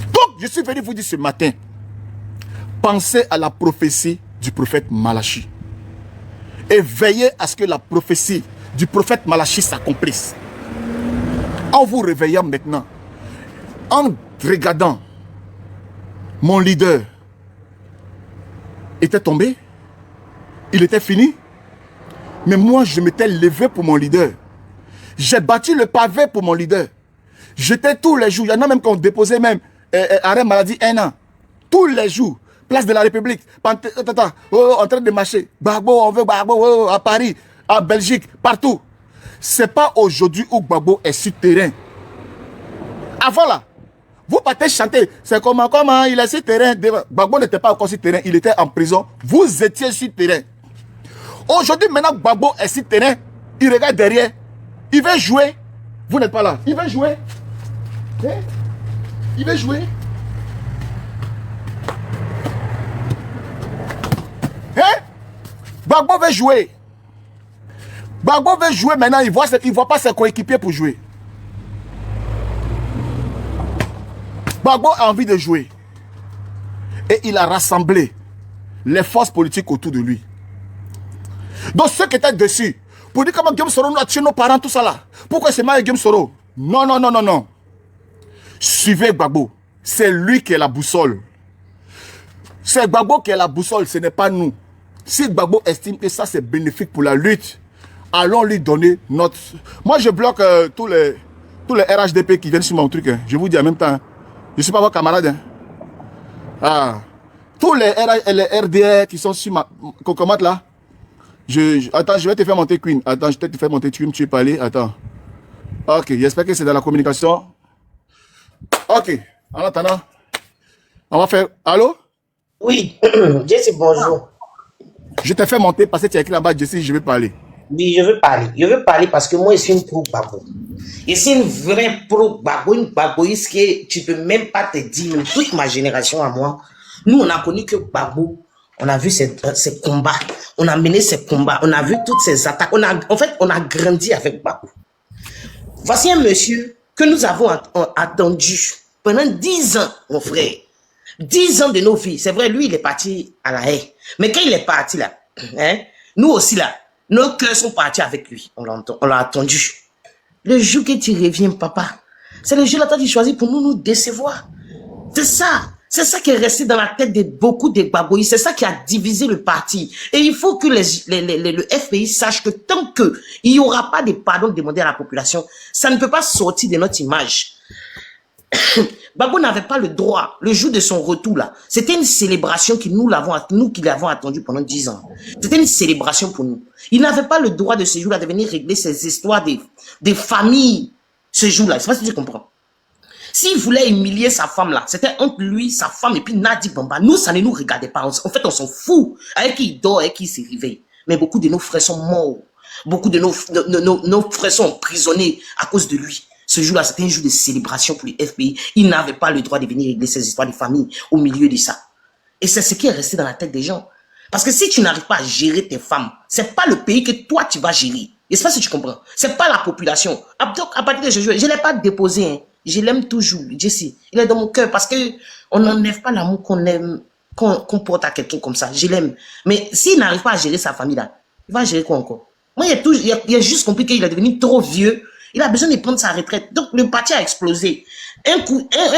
Donc, je suis venu vous dire ce matin, pensez à la prophétie du prophète Malachi. Et veillez à ce que la prophétie du prophète Malachi s'accomplisse. En vous réveillant maintenant, en regardant, mon leader était tombé, il était fini. Mais moi, je m'étais levé pour mon leader. J'ai battu le pavé pour mon leader. J'étais tous les jours. Il y en a même qui ont déposé même arrêt maladie 1 an. Tous les jours. Place de la République. En train de marcher. Gbagbo, on veut Gbagbo à Paris, à Belgique, partout. C'est pas aujourd'hui où Gbagbo est sur terrain. Avant là, vous partez chanter. C'est comment il est sur terrain. Gbagbo n'était pas encore sur terrain. Il était en prison. Vous étiez sur terrain. Aujourd'hui, maintenant, Gbagbo est sur terrain. Il regarde derrière. Il veut jouer. Vous n'êtes pas là. Il veut jouer. Il veut jouer. Gbagbo veut jouer. Gbagbo veut jouer maintenant. Il ne voit pas ses coéquipiers pour jouer. Gbagbo a envie de jouer. Et il a rassemblé les forces politiques autour de lui. Donc ceux qui étaient dessus, pour dire comment Guillaume Soro nous a tué nos parents, tout ça là. Pourquoi c'est mal Guillaume Soro? Non, non, non, non, non. Suivez Gbagbo. C'est lui qui est la boussole. C'est Gbagbo qui est la boussole, ce n'est pas nous. Si Gbagbo estime que ça c'est bénéfique pour la lutte, allons lui donner notre... Moi je bloque tous les RHDP qui viennent sur mon truc. Hein. Je vous dis en même temps. Hein. Je ne suis pas votre camarade. Hein. Ah. Tous les RDR qui sont sur ma comate là. Attends, je vais te faire monter Queen. Attends, je vais te faire monter Queen, tu es pas allé. Attends. Ok, j'espère que c'est dans la communication. Ok, en attendant, on va faire... Allô? Oui, Jesse, bonjour. Je t'ai fait monter parce que tu as écrit là-bas, Jesse, je vais parler. Oui, je veux parler. Je veux parler parce que moi, je suis une pro-Gbagbo. Et c'est une vraie pro-Gbagbo, une Gbagboïste que tu peux même pas te dire, même toute ma génération à moi. Nous, on a connu que Gbagbo, on a vu ses combats, on a mené ses combats, on a vu toutes ces attaques. En fait, on a grandi avec Gbagbo. Voici un monsieur que nous avons attendu pendant 10 ans, mon frère. 10 ans de nos vies. C'est vrai, lui, il est parti à la haie. Mais quand il est parti là, hein, nous aussi là, nos cœurs sont partis avec lui. On l'a attendu. Le jour que tu reviens, papa, c'est le jour là que tu choisis pour nous décevoir. C'est ça. C'est ça qui est resté dans la tête de beaucoup de Gbagboïs. C'est ça qui a divisé le parti. Et il faut que le FPI sache que tant qu'il n'y aura pas de pardon demandé à la population, ça ne peut pas sortir de notre image. Gbagbo n'avait pas le droit, le jour de son retour là, c'était une célébration que nous qui l'avons attendu pendant 10 ans. C'était une célébration pour nous. Il n'avait pas le droit de ce jour-là de venir régler ces histoires des familles ce jour-là. Je ne sais pas si tu comprends. S'il voulait humilier sa femme là, c'était entre lui, sa femme et puis Nadi Bamba. Nous, ça ne nous regardait pas. En fait, on s'en fout. Avec qui il dort, avec qui il se réveille. Mais beaucoup de nos frères sont morts. Beaucoup de nos frères sont emprisonnés à cause de lui. Ce jour-là, c'était un jour de célébration pour les FPI. Il n'avait pas le droit de venir régler ces histoires de famille au milieu de ça. Et c'est ce qui est resté dans la tête des gens. Parce que si tu n'arrives pas à gérer tes femmes, c'est pas le pays que toi tu vas gérer. Et c'est pas si tu comprends. C'est pas la population. Donc, à partir de ce jour, je l'ai pas déposé. Hein. Je l'aime toujours, Jesse. Il est dans mon cœur parce que on n'enlève pas l'amour qu'on aime, qu'on porte à quelqu'un comme ça. Je l'aime. Mais s'il n'arrive pas à gérer sa famille là, il va gérer quoi encore? Moi, il a juste compris qu'il est devenu trop vieux. Il a besoin de prendre sa retraite. Donc, le parti a explosé. Un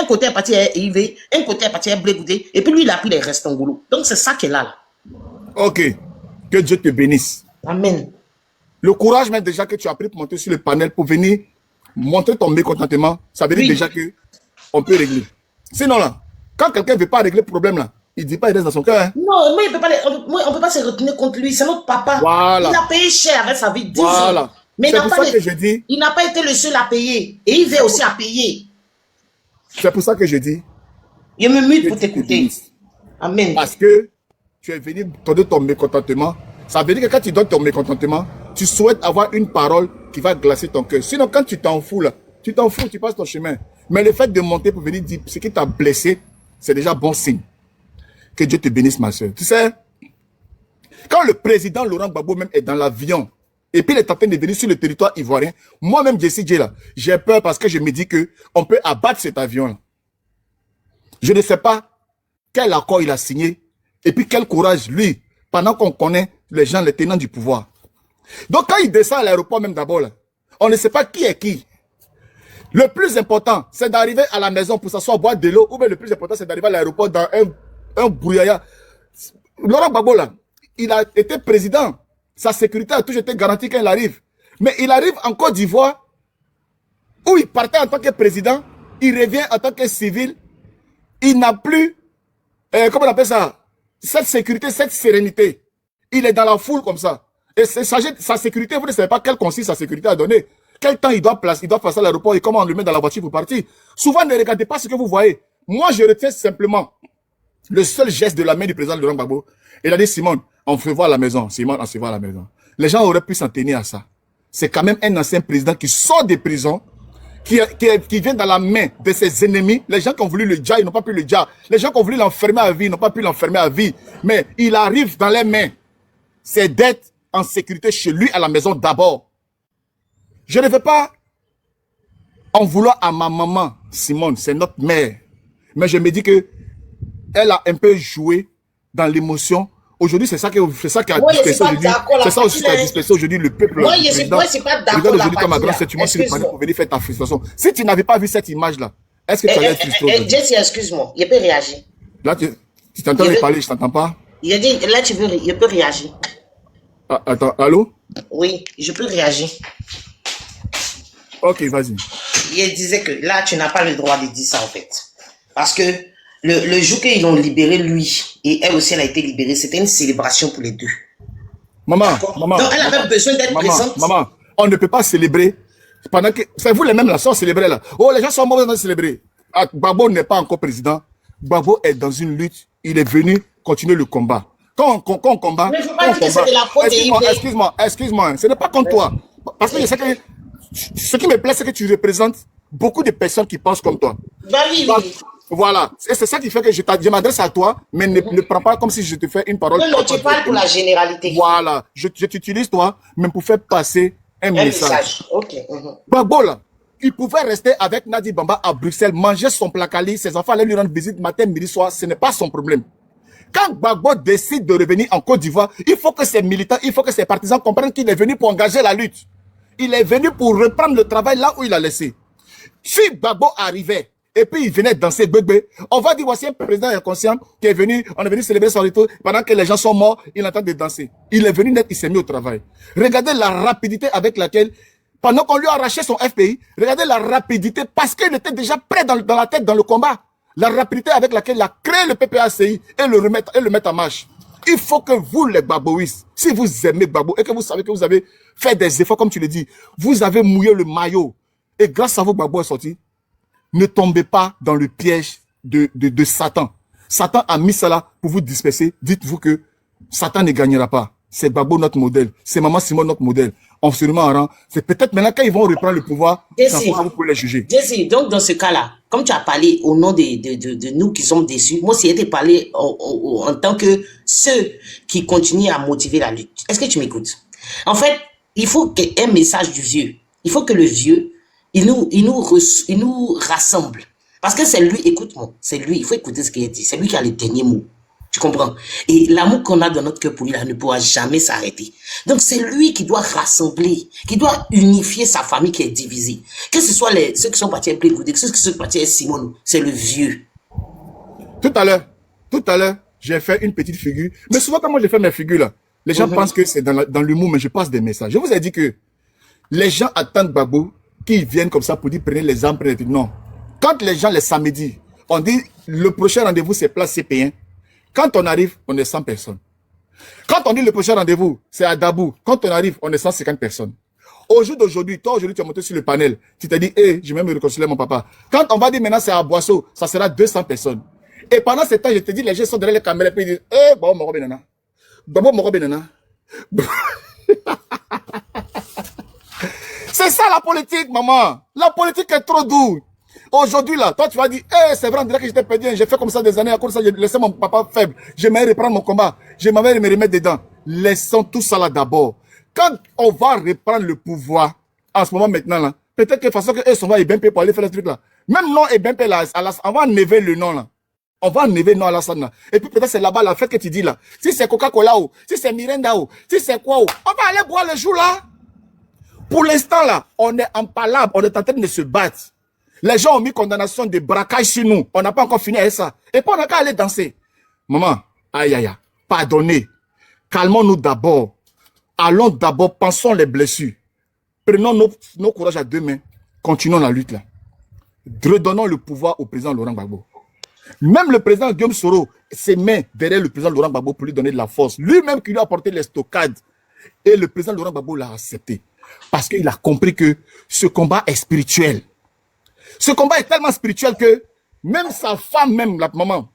côté est parti à Yves, un côté est parti à Blé, et puis lui, il a pris les restes en goulot. Donc, c'est ça qu'elle a là. Ok. Que Dieu te bénisse. Amen. Le courage même déjà que tu as pris pour monter sur le panel pour venir montrer ton mécontentement, ça veut dire déjà que on peut régler. Sinon là, quand quelqu'un ne veut pas régler le problème là, il ne dit pas il reste dans son cœur. Hein. Non, mais on ne peut pas se retenir contre lui. C'est notre papa. Voilà. Il a payé cher avec sa vie 10 voilà. ans. Mais c'est pour ça que je dis. Il n'a pas été le seul à payer. Et il veut aussi à payer. C'est pour ça que je dis. Je me mute pour t'écouter. Amen. Parce que tu es venu donner ton mécontentement. Ça veut dire que quand tu donnes ton mécontentement, tu souhaites avoir une parole qui va glacer ton cœur. Sinon, quand tu t'en fous là, tu t'en fous, tu passes ton chemin. Mais le fait de monter pour venir dire ce qui t'a blessé, c'est déjà bon signe. Que Dieu te bénisse, ma soeur. Tu sais, quand le président Laurent Gbagbo même est dans l'avion, et puis il est en train de venir sur le territoire ivoirien, moi-même, Jesse J là, j'ai peur parce que je me dis que on peut abattre cet avion-là. Je ne sais pas quel accord il a signé, et puis quel courage, lui, pendant qu'on connaît les gens, les tenants du pouvoir. Donc quand il descend à l'aéroport même d'abord, là, on ne sait pas qui est qui. Le plus important, c'est d'arriver à la maison pour s'asseoir, boire de l'eau, ou bien le plus important, c'est d'arriver à l'aéroport dans un brouillard. Laurent Gbagbo, là, il a été président. Sa sécurité a toujours été garantie quand il arrive. Mais il arrive en Côte d'Ivoire, où il partait en tant que président, il revient en tant que civil, il n'a plus, comment on appelle ça, cette sécurité, cette sérénité. Il est dans la foule comme ça. Et sa sécurité, vous ne savez pas quel consiste sa sécurité à donner. Quel temps il doit passer à l'aéroport et comment on le met dans la voiture pour partir. Souvent, ne regardez pas ce que vous voyez. Moi, je retiens simplement le seul geste de la main du président Laurent Gbagbo. Il a dit, Simone, on se voit à la maison. Simone, on se voit à la maison. Les gens auraient pu s'en tenir à ça. C'est quand même un ancien président qui sort des prisons, qui vient dans la main de ses ennemis. Les gens qui ont voulu le dja, ils n'ont pas pu le dja. Les gens qui ont voulu l'enfermer à vie, ils n'ont pas pu l'enfermer à vie. Mais il arrive dans les mains. C'est d'être en sécurité chez lui à la maison d'abord. Je ne veux pas en vouloir à ma maman, Simone, c'est notre mère. Mais je me dis que elle a un peu joué dans l'émotion. Aujourd'hui, c'est ça qui a Moi, je suis dispersé pas aujourd'hui. d'accord. C'est ça aussi qui a dispersé aujourd'hui le peuple. Moi, le je suis président. pas d'accord. Regarde aujourd'hui comme un grand sentiment sur le panneau pour venir faire ta frustration. Si tu n'avais pas vu cette image-là, est-ce que tu allais être frustré aujourd'hui? Jesse, excuse-moi, je peux réagir. Là, tu t'entends parler, je t'entends pas. Il a dit, là, je peux réagir. Ah, attends, allô? Oui, je peux réagir. Ok, vas-y. Il disait que là, tu n'as pas le droit de dire ça, en fait. Parce que le jour qu'ils l'ont libéré, lui, et elle aussi, elle a été libérée, c'était une célébration pour les deux. Maman, Donc, elle avait besoin d'être présente. Maman, on ne peut pas célébrer pendant que... C'est vous les mêmes là, sont célébrés là. Oh, les gens sont morts dans célébrer. Ah, Gbagbo n'est pas encore président. Gbagbo est dans une lutte. Il est venu continuer le combat. Quand on combat... Mais il ne faut pas dire que c'est de la faute des Excuse-moi, ce n'est pas contre toi. Parce que je sais que... Ce qui me plaît, c'est que tu représentes beaucoup de personnes qui pensent comme toi. Oui. Voilà. Et c'est ça qui fait que je m'adresse à toi, mais ne prends pas comme si je te fais une parole. Non, tu parles pour la généralité. Voilà. Je t'utilise toi, même pour faire passer un message. Ok. Gbagbo, là, il pouvait rester avec Nadi Bamba à Bruxelles, manger son placali, ses enfants allaient lui rendre visite matin, midi, soir, ce n'est pas son problème. Quand Gbagbo décide de revenir en Côte d'Ivoire, il faut que ses militants, il faut que ses partisans comprennent qu'il est venu pour engager la lutte. Il est venu pour reprendre le travail là où il a laissé. Si Gbagbo arrivait et puis il venait danser bébé, on va dire voici un président inconscient qui est venu, on est venu célébrer son retour pendant que les gens sont morts, il entend de danser. Il est venu net, il s'est mis au travail. Regardez la rapidité avec laquelle, pendant qu'on lui a arraché son FPI, regardez la rapidité parce qu'il était déjà prêt dans la tête dans le combat. La rapidité avec laquelle il a créé le PPACI et le mettre en marche. Il faut que vous, les Gbagboïstes, si vous aimez Gbagbo et que vous savez que vous avez fait des efforts, comme tu le dis, vous avez mouillé le maillot et grâce à vous, Gbagbo est sorti, ne tombez pas dans le piège de Satan. Satan a mis ça là pour vous disperser. Dites-vous que Satan ne gagnera pas. C'est Gbagbo notre modèle. C'est Maman Simone notre modèle. On se remet en rang. C'est peut-être maintenant quand ils vont reprendre le pouvoir, vous pouvez les juger. Jesse, donc dans ce cas-là, comme tu as parlé au nom de nous qui sommes déçus, moi aussi j'ai été parlé en tant que ceux qui continuent à motiver la lutte. Est-ce que tu m'écoutes? En fait, il faut qu'il y ait un message du vieux. Il faut que le vieux, il nous rassemble. Parce que c'est lui, écoute-moi, c'est lui, il faut écouter ce qu'il a dit. C'est lui qui a les derniers mots. Tu comprends? Et l'amour qu'on a dans notre cœur pour lui, là, ne pourra jamais s'arrêter. Donc, c'est lui qui doit rassembler, qui doit unifier sa famille qui est divisée. Que ce soit ceux qui sont partis à Plégoudé, ceux qui sont partis à Simone, c'est le vieux. Tout à l'heure, j'ai fait une petite figure. Mais souvent, quand moi j'ai fait mes figures, là, les gens pensent que c'est dans l'humour, mais je passe des messages. Je vous ai dit que les gens attendent Gbagbo qu'ils viennent comme ça pour dire prenez les armes, prenez les trucs. Non. Quand les gens, les samedis, on dit le prochain rendez-vous, c'est place CP1. Quand on arrive, on est 100 personnes. Quand on dit le prochain rendez-vous, c'est à Dabou. Quand on arrive, on est 150 personnes. Au jour d'aujourd'hui, toi aujourd'hui, tu es monté sur le panel. Tu t'es dit, hey, je vais même me réconcilier mon papa. Quand on va dire maintenant c'est à Boisseau, ça sera 200 personnes. Et pendant ce temps, je te dis, les gens sont derrière les caméras et puis ils disent, hey, bon, mon Benana. Bon, mon Benana. C'est ça la politique, maman. La politique est trop douce. Aujourd'hui, là, toi, tu vas dire, hey, c'est vrai, on dirait que j'étais perdu, j'ai fait comme ça des années, à cause de ça, j'ai laissé mon papa faible, j'aimerais reprendre mon combat, j'aimerais me remettre dedans. Laissons tout ça là d'abord. Quand on va reprendre le pouvoir, en ce moment maintenant, là, peut-être que de toute façon, que son va Ebempe pour aller faire le truc là. Même non Ebempe là, on va enlever le nom là. On va enlever le nom à la là. Et puis peut-être c'est là-bas la fête que tu dis là. Si c'est Coca-Cola ou, si c'est Mirinda ou, si c'est quoi ou, on va aller boire le jour là. Pour l'instant là, on est en palabre, on est en train de se battre. Les gens ont mis condamnation de braquage sur nous. On n'a pas encore fini avec ça. Et puis on n'a qu'à aller danser. Maman, aïe aïe aïe, pardonnez. Calmons-nous d'abord. Allons d'abord, pensons les blessures. Prenons nos courages à deux mains. Continuons la lutte là. Redonnons le pouvoir au président Laurent Gbagbo. Même le président Guillaume Soro s'est mis derrière le président Laurent Gbagbo pour lui donner de la force. Lui-même qui lui a apporté les stockades. Et le président Laurent Gbagbo l'a accepté. Parce qu'il a compris que ce combat est spirituel. Ce combat est tellement spirituel que même sa femme, même la maman,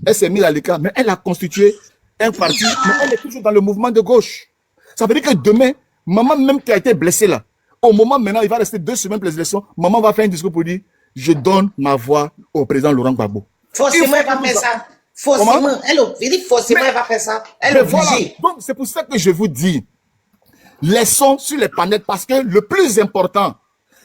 elle s'est mise à l'écart, mais elle a constitué un parti, mais elle est toujours dans le mouvement de gauche. Ça veut dire que demain, maman même qui a été blessée là, au moment maintenant, il va rester 2 semaines pour les élections, maman va faire un discours pour dire, je donne ma voix au président Laurent Gbagbo. Forcément, elle va faire ça. Forcément, elle va faire ça. Elle est obligée. Donc, c'est pour ça que je vous dis, laissons sur les panels, parce que le plus important,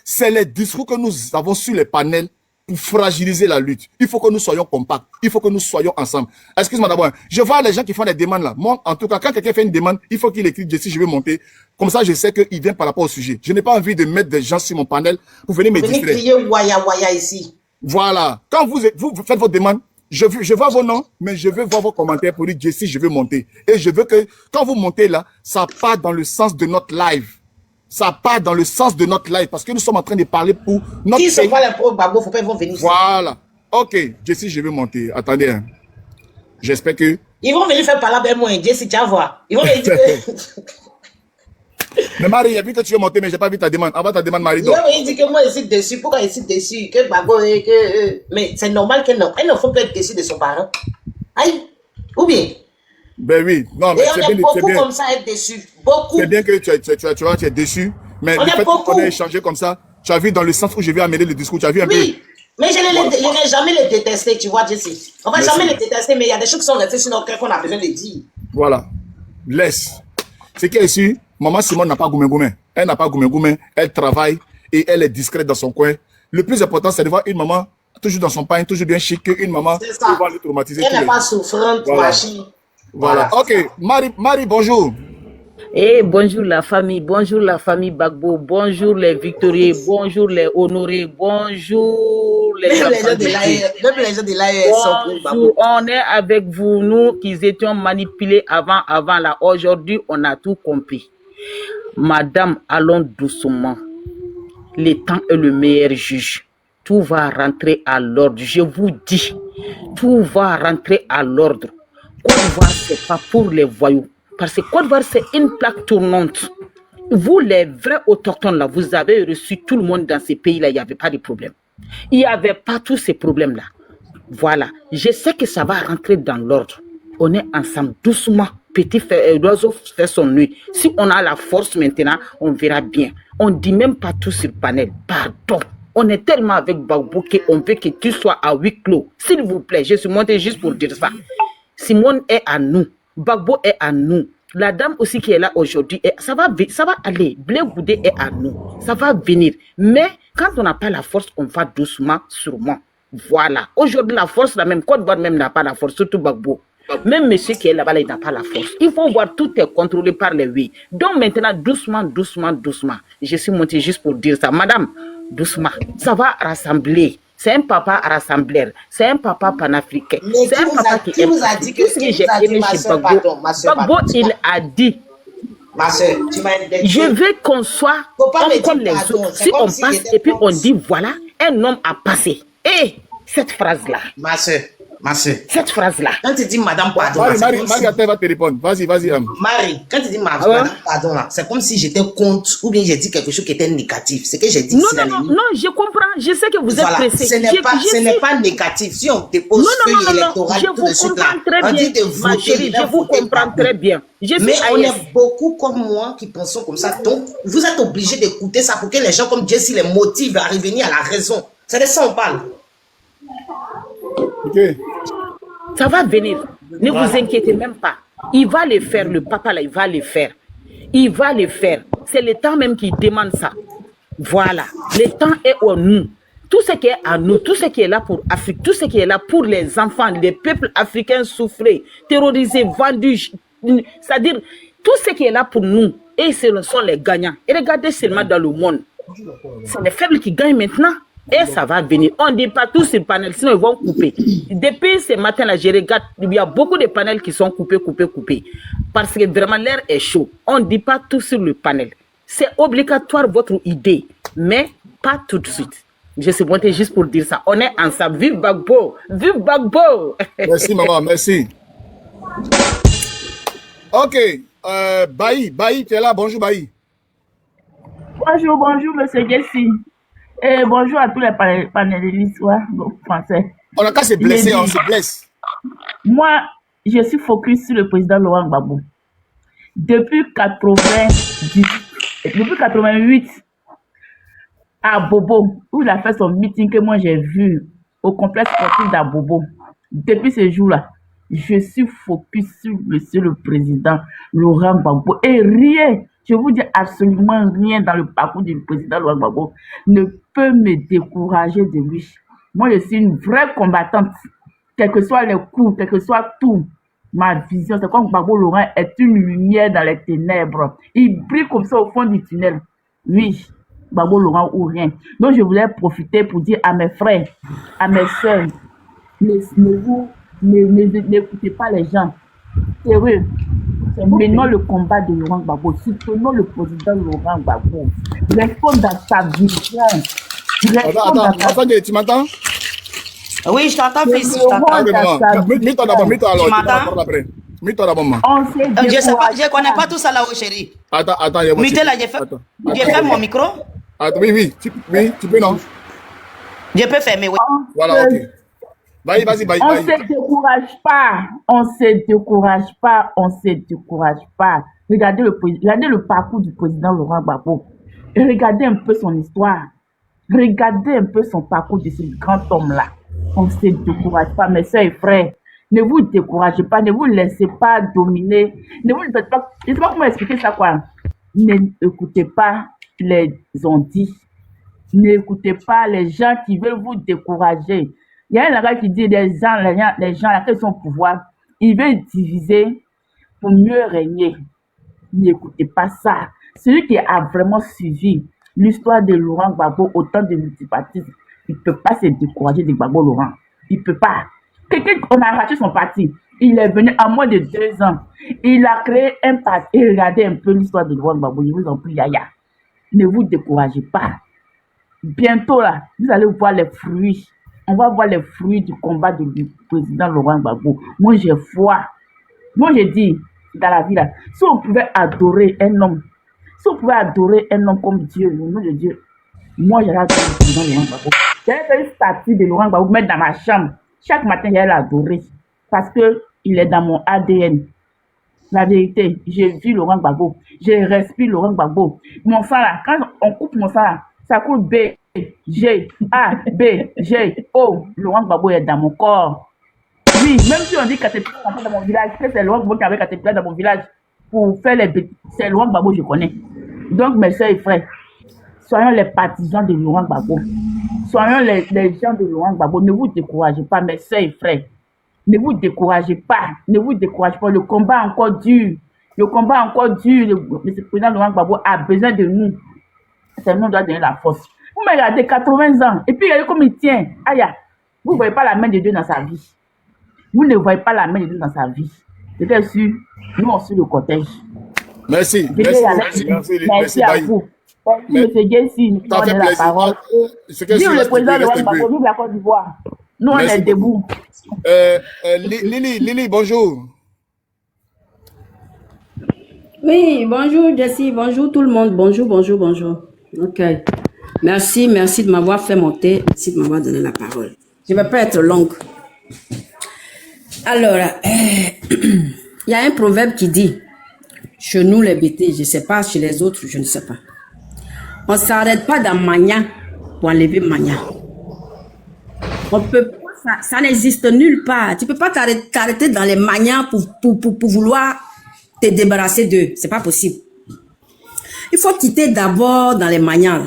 c'est les discours que nous avons sur les panels pour fragiliser la lutte. Il faut que nous soyons compacts. Il faut que nous soyons ensemble. Excuse-moi d'abord. Je vois les gens qui font des demandes là. Moi, en tout cas, quand quelqu'un fait une demande, il faut qu'il écrive Jesse, je vais monter. Comme ça, je sais qu'il vient par rapport au sujet. Je n'ai pas envie de mettre des gens sur mon panel pour venir me distraire. Venez crier Waya Waya ici. Voilà. Quand vous faites votre demande, je vois vos noms, mais je veux voir vos commentaires pour dire Jesse, je veux monter. Et je veux que, quand vous montez là, ça part dans le sens de notre live. Ça part dans le sens de notre live parce que nous sommes en train de parler pour notre pays. Qui sont pas les pro-Gbagbo, faut pas ils vont venir. Voilà. Ok, Jesse, je vais monter. Attendez. Hein. J'espère que... Ils vont venir faire parler avec moi, Jesse, tu vas voir. Ils vont venir dire que... Mais Marie, il a vu que tu veux monter, mais j'ai pas vu ta demande. Avant ta demande, Marie. Ils vont venir dire que moi, je suis dessus. Pourquoi je suis dessus? Que Gbagbo, mais c'est normal qu'elle ne faut pas être dessus de son parent. Aïe. Ou bien? Ben oui. Non, mais c'est bien. Beaucoup comme ça être déçu. Beaucoup. C'est bien que tu es déçu. Mais le fait qu'on ait échangé comme ça, tu as vu dans le sens où je vais amener le discours, tu as vu un peu. Oui, mais je n'ai jamais les détesté, tu vois, Jesse. On va jamais les détester, mais il y a des choses qui sont restées sur notre cœur qu'on a besoin de dire. Voilà. Laisse. C'est qu'il y a ici, maman Simone n'a pas goumé. Elle n'a pas goumé. Elle travaille et elle est discrète dans son coin. Le plus important, c'est de voir une maman toujours dans son pain, toujours bien chic, une maman qui va le traumatiser. Elle n'est pas souffrante, voilà. Voilà. Ok. Marie, bonjour. Eh, bonjour la famille Gbagbo, bonjour les victorieux, bonjour les honorés, bonjour les gens de l'AES. Bonjour, on est avec vous, nous qui étions manipulés avant là. Aujourd'hui, on a tout compris. Madame, allons doucement. Le temps est le meilleur juge. Tout va rentrer à l'ordre. Je vous dis, tout va rentrer à l'ordre. Côte d'Ivoire, c'est pas pour les voyous. Parce que Côte d'Ivoire, c'est une plaque tournante. Vous, les vrais autochtones, là, vous avez reçu tout le monde dans ces pays-là, il n'y avait pas de problème. Il n'y avait pas tous ces problèmes-là. Voilà. Je sais que ça va rentrer dans l'ordre. On est ensemble, doucement. Petit oiseau fait son nuit. Si on a la force maintenant, on verra bien. On ne dit même pas tout sur le panel. Pardon. On est tellement avec Gbagbo qu'on veut que tu sois à huis clos. S'il vous plaît, je suis monté juste pour dire ça. Simone est à nous. Gbagbo est à nous. La dame aussi qui est là aujourd'hui, ça va aller. Blé Goudé est à nous. Ça va venir. Mais quand on n'a pas la force, on va doucement, sûrement. Voilà. Aujourd'hui, la force, la même Côte d'Ivoire même n'a pas la force, surtout Gbagbo. Même monsieur qui est là-bas, il n'a pas la force. Il faut voir, tout est contrôlé par les oui. Donc maintenant, doucement. Je suis monté juste pour dire ça. Madame, doucement. Ça va rassembler. C'est un papa rassembleur. C'est un papa panafricain. C'est un papa qui vous a dit que j'ai aimé chez Gbagbo. Gbagbo, il a dit. Ma soeur, tu m'as dit. Je veux qu'on soit comme les autres. Si on passe et puis on dit voilà, un homme a passé. Et cette phrase-là. Ma soeur. Cette phrase-là. Quand tu dis madame pardon, Marie va te répondre. Vas-y. Marie, quand tu dis madame pardon là, c'est comme si j'étais contre ou bien j'ai dit quelque chose qui était négatif. C'est que j'ai dit. Non, je comprends. Je sais que vous êtes pressé. Ce n'est pas négatif. Si on te pose feuille électorale tout de suite là, on dit de voter. Ma chérie, je vous comprends très bien. Mais on est beaucoup comme moi qui pensons comme ça. Donc, vous êtes obligés d'écouter ça pour que les gens comme Jesse les motivent à revenir à la raison. C'est de ça on parle. Ok. Ça va venir. Ne vous inquiétez même pas. Il va le faire, le papa là, il va le faire. Il va le faire. C'est le temps même qui demande ça. Voilà. Le temps est à nous. Tout ce qui est à nous, tout ce qui est là pour l'Afrique, tout ce qui est là pour les enfants, les peuples africains souffrés, terrorisés, vendus, c'est-à-dire tout ce qui est là pour nous, et ce sont les gagnants. Et regardez seulement dans le monde. C'est les faibles qui gagnent maintenant. Et ça va venir. On ne dit pas tout sur le panel, sinon ils vont couper. Depuis ce matin-là, je regarde, il y a beaucoup de panels qui sont coupés. Parce que vraiment l'air est chaud. On ne dit pas tout sur le panel. C'est obligatoire votre idée, mais pas tout de suite. Je suis monté juste pour dire ça. On est ensemble. Vive Gbagbo! Vive Gbagbo! Merci maman, merci. Ok. Bailly, tu es là. Bonjour Bailly. Bonjour, monsieur Jesse. Et bonjour à tous les panélistes français. On a qu'à se blesser, on se blesse. Moi, je suis focus sur le président Laurent Gbagbo. Depuis 88, à Bobo, où il a fait son meeting que moi j'ai vu au complexe sportif d'Abobo. Depuis ce jour-là, je suis focus sur monsieur le président Laurent Gbagbo. Et rien, je vous dis absolument rien dans le parcours du président Laurent Gbagbo ne peut me décourager de lui. Moi, je suis une vraie combattante. Quels que soient les coups, quel que soit tout, ma vision, c'est comme Gbagbo Laurent est une lumière dans les ténèbres. Il brille comme ça au fond du tunnel. Oui, Gbagbo Laurent ou rien. Donc, je voulais profiter pour dire à mes frères, à mes soeurs, n'écoutez pas les gens. Sérieux. Menons le combat de Laurent Gbagbo. Soutenons le président Laurent Gbagbo. Restons dans sa vision. Attends, tu m'entends? Oui, je t'entends, fils, je t'entends. Mets-toi d'abord, mets-toi alors. Tu m'entends? Mets-toi d'abord, maman. Je sais pas, je connais pas tout ça là-haut, chérie. Attends, il y a Mutez là, j'ai fait mon micro. Attends, oui, tu peux, non? Je peux fermer, oui. Voilà, ok. Vas-y. On se décourage pas. On se décourage pas. Regardez le parcours du président Laurent Gbagbo. Et regardez un peu son histoire. Regardez un peu son parcours de ce grand homme-là. On ne se décourage pas, mes soeurs et frères. Ne vous découragez pas, ne vous laissez pas dominer. Ne vous faites pas. Je ne sais pas comment expliquer ça, quoi. N'écoutez pas les ondits. N'écoutez pas les gens qui veulent vous décourager. Il y a un langage qui dit les gens là, qui sont au pouvoir, ils veulent diviser pour mieux régner. N'écoutez pas ça. Celui qui a vraiment suivi l'histoire de Laurent Gbagbo au temps de multipartisme, il ne peut pas se décourager de Gbagbo Laurent. Il ne peut pas. Quelqu'un, on a arraché son parti. Il est venu à moins de 2 ans. Il a créé un parti. Et regardez un peu l'histoire de Laurent Gbagbo. Je vous en prie, Yaya. Ne vous découragez pas. Bientôt, là, vous allez voir les fruits. On va voir les fruits du combat du président Laurent Gbagbo. Moi, j'ai foi. Moi, je dis, dans la vie, là, si on pouvait adorer un homme, comme Dieu, le nom de Dieu, moi, j'allais adorer le président Laurent Gbagbo. J'allais faire une statue de Laurent Gbagbo, mettre dans ma chambre. Chaque matin, j'allais l'adorer. Parce qu'il est dans mon ADN. La vérité, j'ai vu Laurent Gbagbo. Je respire Laurent Gbagbo. Mon sang, là, quand on coupe mon sang, là, ça coule B, G, A, B, G, O. Laurent Gbagbo est dans mon corps. Oui, même si on dit Caterpillar dans mon village, que c'est Laurent Gbagbo qui avait Caterpillar dans mon village pour faire les bêtises. C'est Laurent Gbagbo que je connais. Donc, mes soeurs et frères, soyons les partisans de Laurent Gbagbo. Soyons les gens de Laurent Gbagbo. Ne vous découragez pas, mes soeurs et frères. Ne vous découragez pas. Ne vous découragez pas. Le combat est encore dur. Le président Laurent Gbagbo a besoin de nous. C'est nous qui doit donner la force. Vous me regardez 80 ans. Et puis, regardez comme il tient. Aïe, vous ne voyez pas la main de Dieu dans sa vie. Vous ne voyez pas la main de Dieu dans sa vie. C'est bien sûr, nous, on suit le cortège. Merci à vous. Merci, M. Gessi, nous prenons la parole. Vive le président Laurent Gbagbo, vive la Côte d'Ivoire. Nous, on est debout. Lily, bonjour. Oui, bonjour Jessie, bonjour tout le monde, bonjour. Ok. Merci de m'avoir fait monter, merci de m'avoir donné la parole. Je ne vais pas être longue. Alors, il y a un proverbe qui dit, chez nous les bêtés, je ne sais pas, chez les autres, je ne sais pas. On ne s'arrête pas dans Mania pour enlever Mania. On peut pas, ça n'existe nulle part. Tu ne peux pas t'arrêter dans les Manias pour vouloir te débarrasser d'eux. C'est pas possible. Il faut quitter d'abord dans les Manias.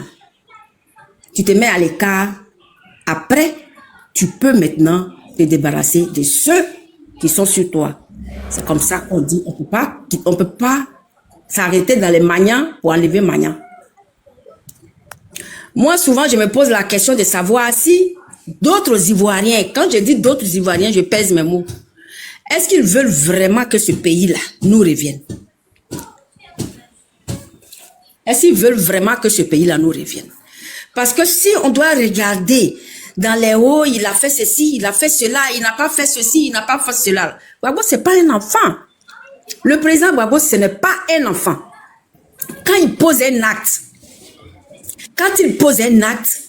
Tu te mets à l'écart. Après, tu peux maintenant te débarrasser de ceux qui sont sur toi. C'est comme ça qu'on dit. On peut pas s'arrêter dans les Manias pour enlever Mania. Moi, souvent, je me pose la question de savoir si d'autres Ivoiriens, quand je dis d'autres Ivoiriens, je pèse mes mots. Est-ce qu'ils veulent vraiment que ce pays-là nous revienne? Est-ce qu'ils veulent vraiment que ce pays-là nous revienne? Parce que si on doit regarder dans les hauts, il a fait ceci, il a fait cela, il n'a pas fait ceci, il n'a pas fait cela. Gbagbo, c'est pas un enfant. Le président Gbagbo, ce n'est pas un enfant. Quand il pose un acte,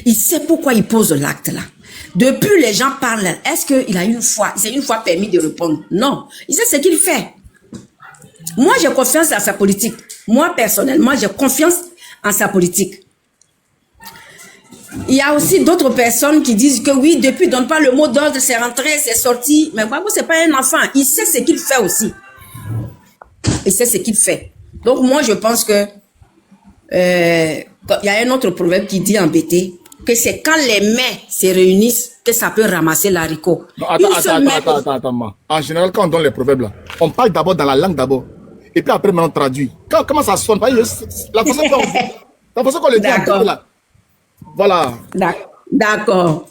il sait pourquoi il pose l'acte là. Depuis, les gens parlent. Est-ce qu'il a une fois, c'est une fois permis de répondre? Non. Il sait ce qu'il fait. Moi, j'ai confiance en sa politique. Moi, personnellement, j'ai confiance en sa politique. Il y a aussi d'autres personnes qui disent que oui, depuis, donne pas le mot d'ordre, c'est rentré, c'est sorti. Mais Gbagbo, c'est pas un enfant. Il sait ce qu'il fait aussi. Il sait ce qu'il fait. Donc, moi, je pense que il y a un autre proverbe qui dit embêté, que c'est quand les mains se réunissent que ça peut ramasser l'haricot. Non, attends, ma. En général, quand on donne les proverbes là, on parle d'abord dans la langue d'abord. Et puis après, on traduit. Comment ça sonne? La façon qu'on le dit en D'accord. là. Voilà. D'accord.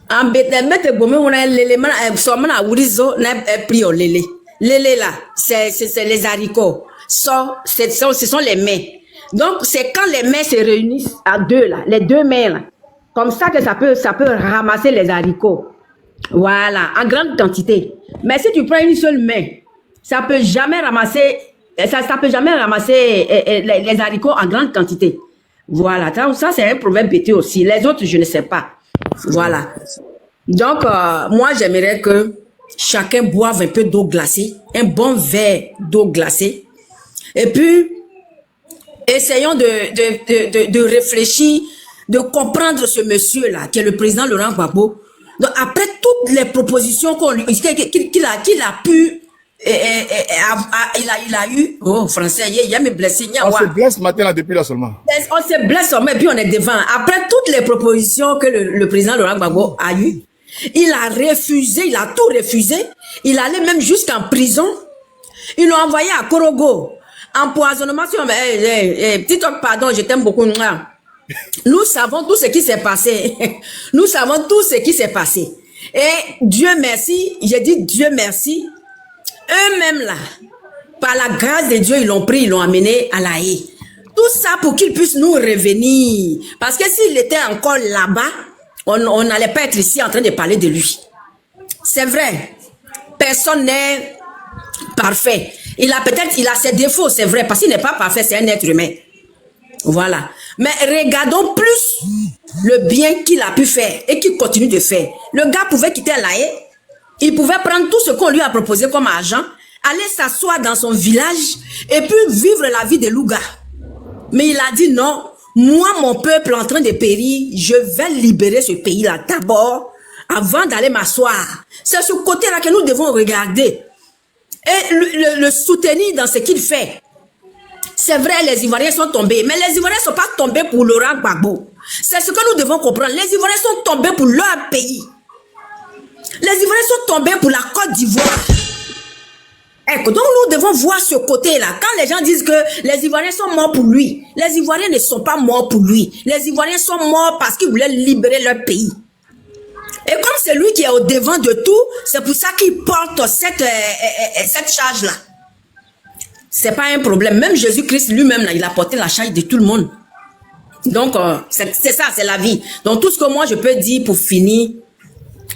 En mette gomme on a l'élément somme na wurizo na pris au lélé. Lélé là, c'est les haricots. Ce sont les mains. Donc c'est quand les mains se réunissent à deux là, les deux mains là. Comme ça que ça peut ramasser les haricots. Voilà, en grande quantité. Mais si tu prends une seule main, ça peut jamais ramasser les haricots en grande quantité. Voilà, ça c'est un proverbe bêté aussi. Les autres, je ne sais pas. Voilà. Donc, moi, j'aimerais que chacun boive un peu d'eau glacée, un bon verre d'eau glacée. Et puis, essayons de réfléchir, de comprendre ce monsieur-là, qui est le président Laurent Gbagbo. Donc, après toutes les propositions qu'il a pu, il a eu, oh, français, il a me blessé. On se blesse ce matin là depuis là seulement. On se blesse, mais puis on est devant. Après toutes les propositions que le président Laurent Gbagbo a eues, il a refusé, il a tout refusé. Il allait même jusqu'en prison. Ils l'ont envoyé à Korogo. Empoisonnement, petit homme, pardon, je t'aime beaucoup. Nous savons tout ce qui s'est passé. Nous savons tout ce qui s'est passé. Et Dieu merci, j'ai dit Dieu merci. Eux-mêmes là, par la grâce de Dieu, ils l'ont pris, ils l'ont amené à la haie. Tout ça pour qu'il puisse nous revenir. Parce que s'il était encore là-bas, on n'allait pas être ici en train de parler de lui. C'est vrai. Personne n'est parfait. Il a ses défauts, c'est vrai, parce qu'il n'est pas parfait, c'est un être humain. Voilà. Mais regardons plus le bien qu'il a pu faire et qu'il continue de faire. Le gars pouvait quitter la haie. Il pouvait prendre tout ce qu'on lui a proposé comme argent, aller s'asseoir dans son village et puis vivre la vie de louga. Mais il a dit non, moi, mon peuple en train de périr, je vais libérer ce pays-là d'abord avant d'aller m'asseoir. C'est ce côté-là que nous devons regarder et le soutenir dans ce qu'il fait. C'est vrai, les Ivoiriens sont tombés, mais les Ivoiriens ne sont pas tombés pour Laurent Gbagbo. C'est ce que nous devons comprendre. Les Ivoiriens sont tombés pour leur pays. Les Ivoiriens sont tombés pour la Côte d'Ivoire. Donc nous devons voir ce côté-là. Quand les gens disent que les Ivoiriens sont morts pour lui, les Ivoiriens ne sont pas morts pour lui. Les Ivoiriens sont morts parce qu'ils voulaient libérer leur pays. Et comme c'est lui qui est au devant de tout, c'est pour ça qu'il porte cette charge-là. C'est pas un problème. Même Jésus-Christ lui-même, là, il a porté la charge de tout le monde. Donc, c'est ça, c'est la vie. Donc, tout ce que moi, je peux dire pour finir,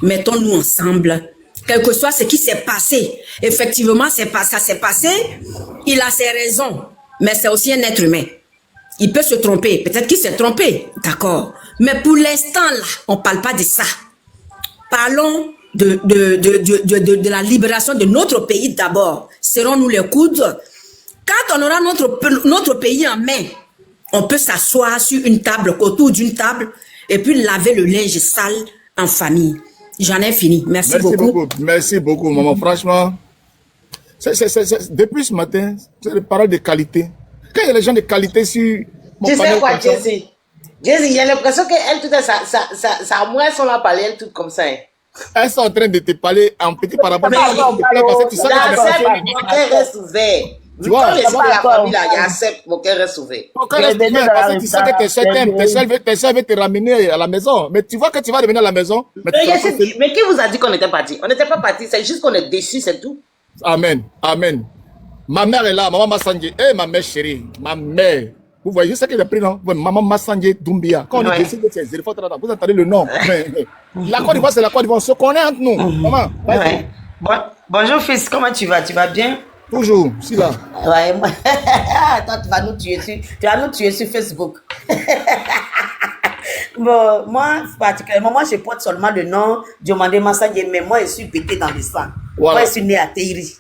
mettons-nous ensemble. Quel que soit ce qui s'est passé. Effectivement, ça s'est passé. Il a ses raisons. Mais c'est aussi un être humain. Il peut se tromper. Peut-être qu'il s'est trompé. D'accord. Mais pour l'instant, là, on ne parle pas de ça. Parlons de la libération de notre pays d'abord. Serrons-nous les coudes. Quand on aura notre pays en main, on peut s'asseoir sur une table, autour d'une table, et puis laver le linge sale en famille. J'en ai fini. Merci beaucoup. Merci beaucoup, maman. Franchement, depuis ce matin, c'est des paroles de qualité. Quand il y a des gens de qualité sur mon tu panel sais quoi, comme ça, Jessie, j'ai l'impression qu'elle, tout ça moins sont là parler, elle tout comme ça. Hein. elles sont en train de te parler en petit parabole. Mais Parce que tu sais que mon cœur reste ouvert. Tu vois, quand je suis de la famille, là, il accepte, mon cœur reste ouvert. ton cœur reste ouvert parce que tu sais que tes soeurs veulent te ramener à la maison. Mais tu vois que tu vas revenir à la maison. Mais, Mais qui vous a dit qu'on n'était parti? On n'était pas parti, c'est juste qu'on est déçus, c'est tout. Amen. Amen. Ma mère est là, maman Massandje. Eh, ma mère chérie, ma mère. Vous voyez ce qu'elle a pris, non? Maman Massandje Doumbia. Quand on est décidé de ces vous entendez le nom. La Côte d'Ivoire, c'est la Côte d'Ivoire. On se connaît entre nous. Maman, Ouais. Bonjour fils, comment tu vas? Tu vas bien? toujours, si là. Ouais, moi. Attends, tu vas nous tuer sur Facebook. Bon, moi, particulièrement, moi, je porte seulement le nom Diomandé Massandje, mais moi, je suis bêté dans le sang. Voilà. Moi, je suis né à Teiri.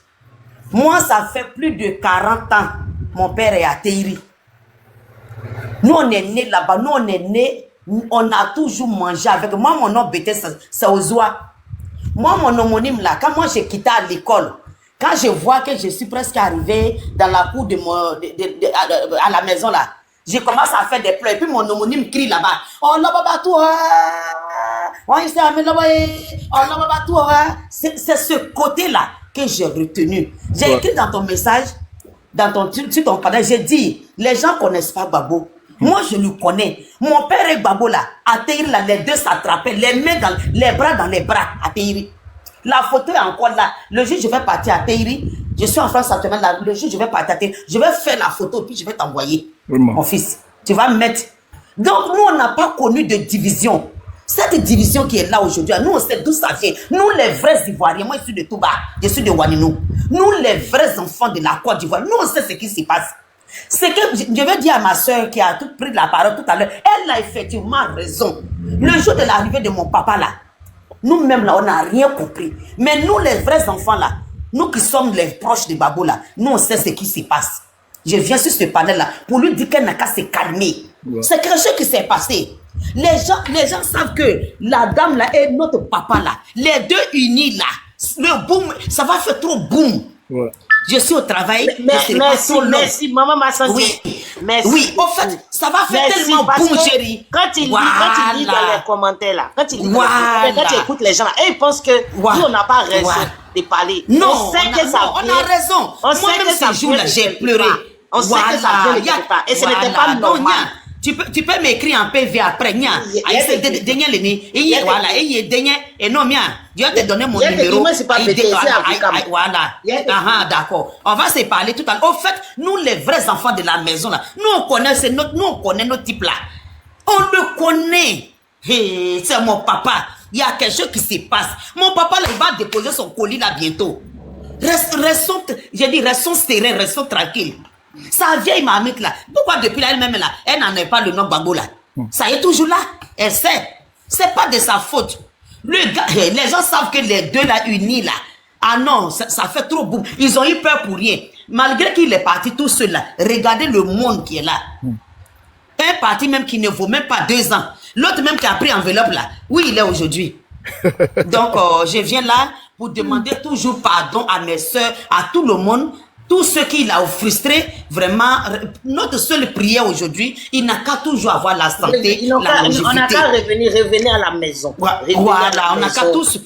Moi, ça fait plus de 40 ans. Mon père est à Teiri. Nous, on est né là-bas. Nous, on est né. On a toujours mangé avec. Moi, mon nom bêté, c'est Ozoa. Moi, mon homonyme là, quand moi, j'ai quitté à l'école, quand je vois que je suis presque arrivé dans la cour à la maison là, Je commence à faire des pleurs. Et puis mon homonyme crie là-bas. Oh là baba toi. Oh il s'est amené là-bas. Oh là baba toi. C'est ce côté-là que j'ai retenu. J'ai écrit dans ton message, sur ton canal, j'ai dit, les gens connaissent pas Gbagbo. Moi, je le connais. Mon père et Gbagbo là, à Teiri, là, les deux s'attrapaient, les mains dans les bras à Teiri. La photo est encore là. Le jour, je vais partir à Teiri. Je suis en France actuellement. Le jour, je vais partir à Teiri. Je vais faire la photo, puis je vais t'envoyer. Mon fils, tu vas mettre. Donc, nous, on n'a pas connu de division. Cette division qui est là aujourd'hui, nous, on sait d'où ça vient. Nous, les vrais Ivoiriens, moi, je suis de Touba, je suis de Waninou. Nous, les vrais enfants de la Côte d'Ivoire, nous, on sait ce qui se passe. C'est que je veux dire à ma soeur qui a tout pris la parole tout à l'heure, elle a effectivement raison. Le jour de l'arrivée de mon papa là, nous-mêmes là, on n'a rien compris. Mais nous, les vrais enfants là, nous qui sommes les proches de Gbagbo là, nous, on sait ce qui se passe. Je viens sur ce panel là pour lui dire qu'elle n'a qu'à se calmer. C'est quelque chose qui s'est passé. Les gens savent que la dame là et notre papa là, les deux unis là, le boom, ça va faire trop boum. Ouais. Je suis au travail. Merci, maman Massanji. Oui, merci. Oui, au fait, ça va faire tellement boum, chérie. Quand il lit dans les commentaires là, quand il écoute les gens là, et ils pensent que nous on n'a pas raison de parler. Non, on sait que ça on a raison. Moi-même ce jour-là, j'ai pleuré. On sait que ça vient de quelque part. Et ce n'était pas normal. Tu peux m'écrire en PV après, nia. Voilà, et non, mien. Dieu te donné mon numéro. Voilà. D'accord. On va se parler tout à l'heure. Au fait, nous, les vrais enfants de la maison, là, nous, on connaît nos types là. On le connaît. Hey, c'est mon papa. Il y a quelque chose qui se passe. Mon papa, là, il va déposer son colis là bientôt. Restons sereins, restons tranquilles. Sa vieille mamite là, pourquoi depuis là elle-même là, elle n'en est pas le nom Gbagbo là. Ça est toujours là, elle sait. C'est pas de sa faute. Le gars, les gens savent que les deux là unis là, ah non, ça fait trop boum. Ils ont eu peur pour rien. Malgré qu'il est parti tout seul là, regardez le monde qui est là. Un parti même qui ne vaut même pas 2 ans. L'autre même qui a pris enveloppe là, où il est aujourd'hui. Donc je viens là pour demander toujours pardon à mes soeurs, à tout le monde. Tout ce qui l'a frustré, vraiment, notre seule prière aujourd'hui, il n'a qu'à toujours avoir la santé, la longévité. On n'a qu'à revenir à la maison. Voilà, on n'a qu'à tous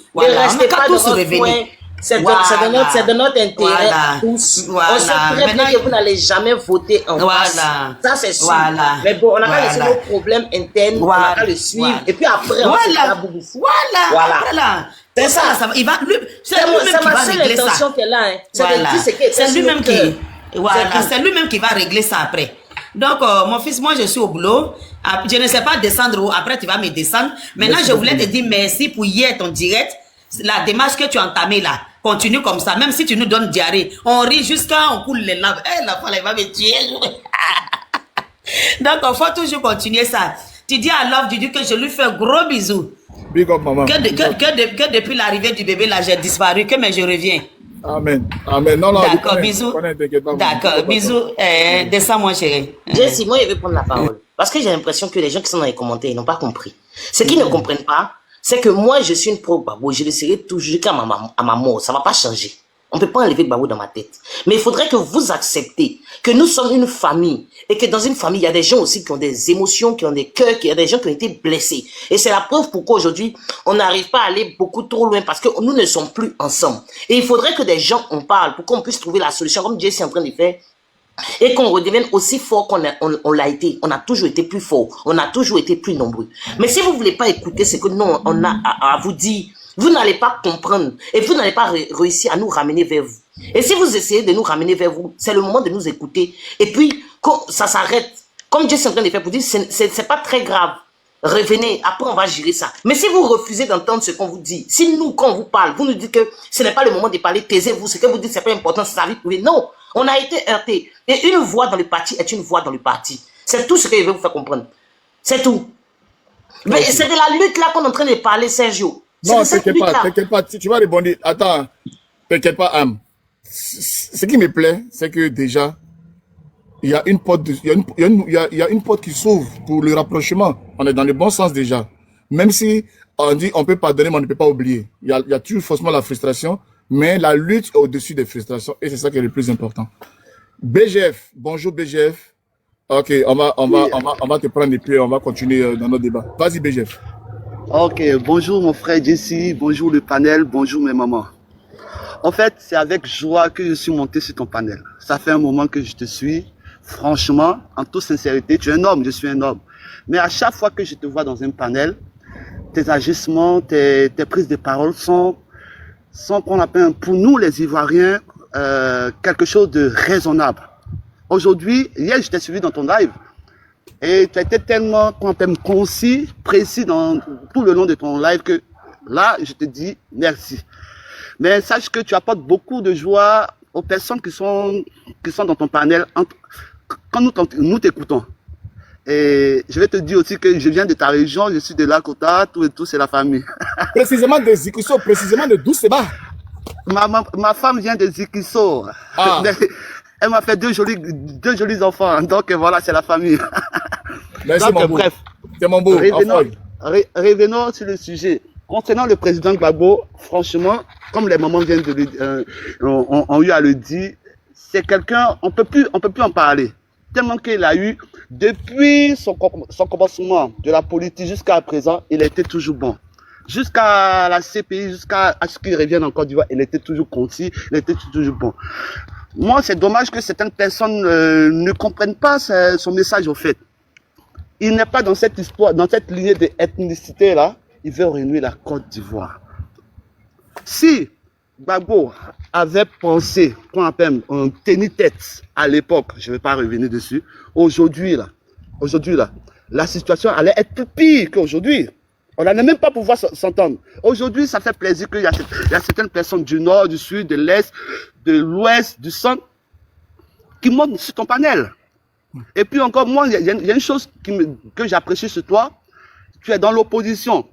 revenir. C'est de notre intérêt tous. On sait très bien que vous n'allez jamais voter en face. Ça, c'est sûr. Mais bon, on n'a qu'à laisser nos problèmes internes, on n'a qu'à le suivre. Et puis après, on se fait boubou. Voilà. C'est ça, il va. C'est ma seule intention qu'elle a. C'est lui-même c'est lui-même qui va régler ça après. Donc, mon fils, moi, je suis au boulot. Je ne sais pas descendre où. Après, tu vas me descendre. Maintenant, je voulais te dire merci pour hier ton direct. La démarche que tu as entamée là, continue comme ça. Même si tu nous donnes diarrhée, on rit jusqu'à on coule les larmes. La femme, elle va me tuer. Donc, il faut toujours continuer ça. Tu dis à Love, tu dis que je lui fais un gros bisou. Big up, maman. Que depuis l'arrivée du bébé là, j'ai disparu, mais je reviens. Amen. Amen. Non, d'accord, bisous. D'accord, bisous. Descends, mon chéri. Jessie, moi, je vais prendre la parole. Parce que j'ai l'impression que les gens qui sont dans les commentaires, ils n'ont pas compris. Ce qu'ils ne comprennent pas, c'est que moi, je suis une pro-Gbagbo. Je le serai toujours jusqu'à ma mort. Ça ne va pas changer. On ne peut pas enlever Gbagbo dans ma tête. Mais il faudrait que vous acceptez que nous sommes une famille. Et que dans une famille, il y a des gens aussi qui ont des émotions, qui ont des cœurs, il y a des gens qui ont été blessés. Et c'est la preuve pourquoi aujourd'hui, on n'arrive pas à aller beaucoup trop loin parce que nous ne sommes plus ensemble. Et il faudrait que des gens en parlent pour qu'on puisse trouver la solution, comme Jesse est en train de faire. Et qu'on redevienne aussi fort qu'on l'a été. On a toujours été plus fort. On a toujours été plus nombreux. Mais si vous ne voulez pas écouter ce que nous, on a à vous dire, vous n'allez pas comprendre et vous n'allez pas réussir à nous ramener vers vous. Et si vous essayez de nous ramener vers vous, c'est le moment de nous écouter. Et puis, quand ça s'arrête, comme Dieu est en train de faire pour dire, c'est pas très grave. Revenez, après on va gérer ça. Mais si vous refusez d'entendre ce qu'on vous dit, si nous, quand on vous parle, vous nous dites que ce n'est pas le moment de parler, taisez-vous, ce que vous dites, c'est pas important, c'est sa vie privée. Non, on a été heurté. Et une voix dans le parti est une voix dans le parti. C'est tout ce que je vais vous faire comprendre. C'est tout. Mais c'est de la lutte là qu'on est en train de parler, Sergio. Non, t'inquiète pas, tu vas répondre. Attends, t'inquiète pas, Am. Ce qui me plaît, c'est que déjà, il y a une porte, il y a une porte qui s'ouvre pour le rapprochement. On est dans le bon sens déjà. Même si on dit on peut pardonner, mais on ne peut pas oublier. Il y a toujours forcément la frustration, mais la lutte est au-dessus des frustrations et c'est ça qui est le plus important. BGF, bonjour BGF. Ok, Oui. on va te prendre et puis on va continuer dans notre débat. Vas-y, BGF. Ok, bonjour mon frère Jesse, bonjour le panel, bonjour mes mamans. En fait, c'est avec joie que je suis monté sur ton panel. Ça fait un moment que je te suis. Franchement, en toute sincérité, tu es un homme, je suis un homme. Mais à chaque fois que je te vois dans un panel, tes agissements, tes prises de parole sont qu'on appelle pour nous les Ivoiriens quelque chose de raisonnable. Aujourd'hui, hier, je t'ai suivi dans ton live et tu as été tellement concis, précis dans tout le long de ton live que là, je te dis merci. Mais sache que tu apportes beaucoup de joie aux personnes qui sont dans ton panel quand nous t'écoutons. Et je vais te dire aussi que je viens de ta région, je suis de Lakota, tout et tout, c'est la famille. Précisément de Zikiso, précisément de Douceba. Ma femme vient de Zikiso. Ah. Elle m'a fait deux jolis enfants, donc voilà, c'est la famille. Merci, donc, mon beau. bref, C'est mon beau. revenons sur le sujet. Concernant le président Gbagbo, franchement, comme les mamans viennent de ont eu à le dire, c'est quelqu'un, on peut plus en parler. Tellement qu'il a eu, depuis son commencement de la politique jusqu'à présent, il était toujours bon. Jusqu'à la CPI, jusqu'à ce qu'il revienne en Côte d'Ivoire, il était toujours concis, il était toujours bon. Moi, c'est dommage que certaines personnes ne comprennent pas son message au fait. Il n'est pas dans cette histoire, dans cette lignée d'ethnicité là, il veut réunir la Côte d'Ivoire. Si Gbagbo avait pensé qu'on appelle un tenir-tête à l'époque, je ne vais pas revenir dessus, aujourd'hui là, la situation allait être plus pire qu'aujourd'hui. On n'allait même pas pouvoir s'entendre. Aujourd'hui, ça fait plaisir qu'il y a certaines personnes du nord, du sud, de l'est, de l'ouest, du centre, qui montent sur ton panel. Et puis encore, moi, il y a une chose que j'apprécie sur toi. Tu es dans l'opposition.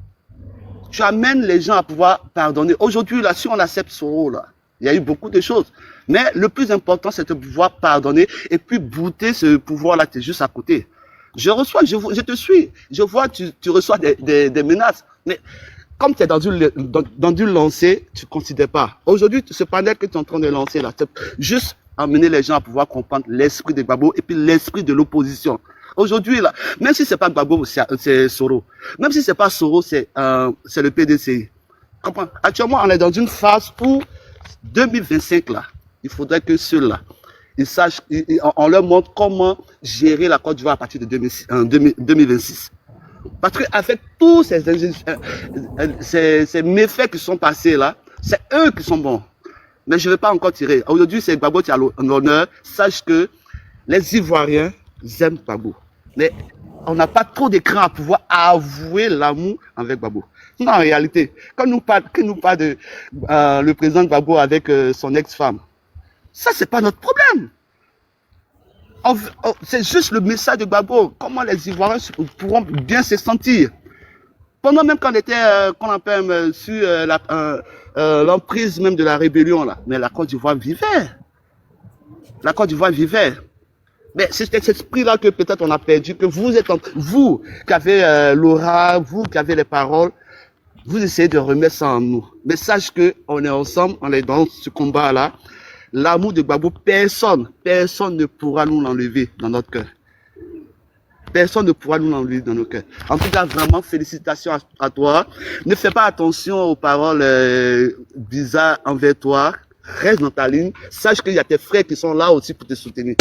Tu amènes les gens à pouvoir pardonner. Aujourd'hui, là, si on accepte ce rôle, là, il y a eu beaucoup de choses. Mais le plus important, c'est de pouvoir pardonner et puis bouter ce pouvoir-là, tu es juste à côté. Je te suis. Je vois, tu reçois des menaces. Mais comme tu es dans du lancer, tu ne considères pas. Aujourd'hui, ce panel que tu es en train de lancer, là, c'est juste amener les gens à pouvoir comprendre l'esprit de Gbagbo et puis l'esprit de l'opposition. Aujourd'hui, là, même si c'est pas Gbagbo, c'est Soro. Même si c'est pas Soro, c'est le PDCI. Comprends? Actuellement, on est dans une phase où 2025, là, il faudrait que ceux-là, ils sachent, on leur montre comment gérer la Côte d'Ivoire à partir de 2026. Parce qu'avec tous ces méfaits qui sont passés là, c'est eux qui sont bons. Mais je ne vais pas encore tirer. Aujourd'hui, c'est Gbagbo qui a l'honneur. Sache que les Ivoiriens aiment Gbagbo. Mais on n'a pas trop d'écran à pouvoir avouer l'amour avec Gbagbo. Non, en réalité, quand nous parle de le président Gbagbo avec son ex-femme, ça, c'est pas notre problème. C'est juste le message de Gbagbo. Comment les Ivoiriens pourront bien se sentir. Pendant même qu'on était, sur l'emprise même de la rébellion, là. Mais la Côte d'Ivoire vivait. La Côte d'Ivoire vivait. Mais c'est cet esprit-là que peut-être on a perdu, que vous qui avez l'aura, vous qui avez les paroles, vous essayez de remettre ça en nous. Mais sache qu'on est ensemble, on est dans ce combat-là. L'amour de Gbagbo, personne ne pourra nous l'enlever dans notre cœur. Personne ne pourra nous l'enlever dans nos cœurs. En tout cas, vraiment, félicitations à toi. Ne fais pas attention aux paroles bizarres envers toi. Reste dans ta ligne. Sache qu'il y a tes frères qui sont là aussi pour te soutenir.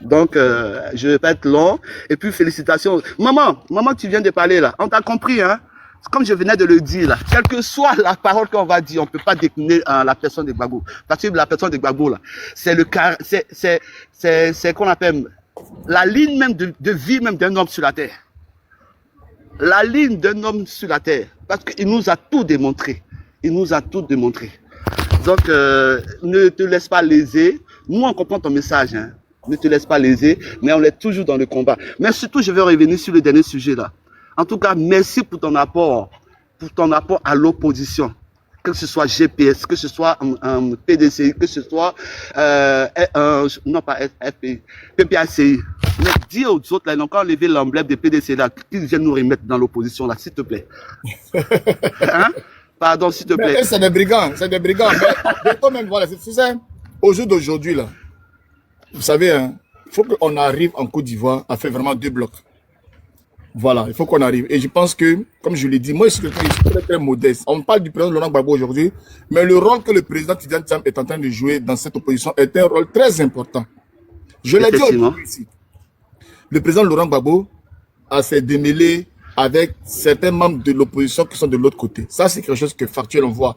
Donc, je vais pas être long. Et puis, félicitations. Maman, tu viens de parler là. On t'a compris, hein? Comme je venais de le dire là, quelle que soit la parole qu'on va dire, on ne peut pas décliner la personne de Gbagbo. Parce que la personne de Gbagbo là, c'est qu'on appelle la ligne même de vie même d'un homme sur la terre. La ligne d'un homme sur la terre. Parce qu'il nous a tout démontré. Donc, ne te laisse pas léser. Nous, on comprend ton message, hein. Ne te laisse pas léser, mais on est toujours dans le combat. Mais surtout, je vais revenir sur le dernier sujet là. En tout cas, merci pour ton apport à l'opposition. Que ce soit GPS, que ce soit PDCI, que ce soit non pas FPI, PPACI. Mais dis aux autres là, ils n'ont qu'à enlever l'emblème de PDCI là, qu'ils viennent nous remettre dans l'opposition là, s'il te plaît. Hein? Pardon, s'il te plaît. Mais c'est des brigands. Mais toi-même, voilà, c'est ça. Au jour d'aujourd'hui là, vous savez, hein, Il faut qu'on arrive en Côte d'Ivoire à faire vraiment 2 blocs. Voilà, il faut qu'on arrive. Et je pense que, comme je l'ai dit, moi, je suis quelqu'un de très, très modeste. On parle du président Laurent Gbagbo aujourd'hui, mais le rôle que le président Tidjane Thiam est en train de jouer dans cette opposition est un rôle très important. Je l'ai dit aujourd'hui ici. Le président Laurent Gbagbo a s'est démêlé avec certains membres de l'opposition qui sont de l'autre côté. Ça, c'est quelque chose que factuel on voit.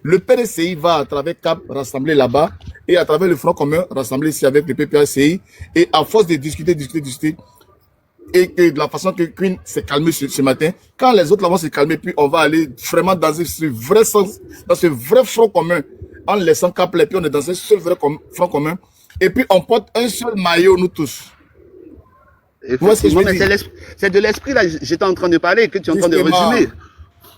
Le PDCI va à travers CAP rassembler là-bas et à travers le Front commun rassembler ici avec le PPACI. Et à force de discuter, et que de la façon que Queen s'est calmé ce matin, quand les autres là vont se calmer, puis on va aller vraiment dans ce vrai sens, dans ce vrai front commun, en laissant Cap puis on est dans un seul vrai front commun, et puis on porte un seul maillot, nous tous. C'est de l'esprit là, j'étais en train de parler, que tu es en train de résumer.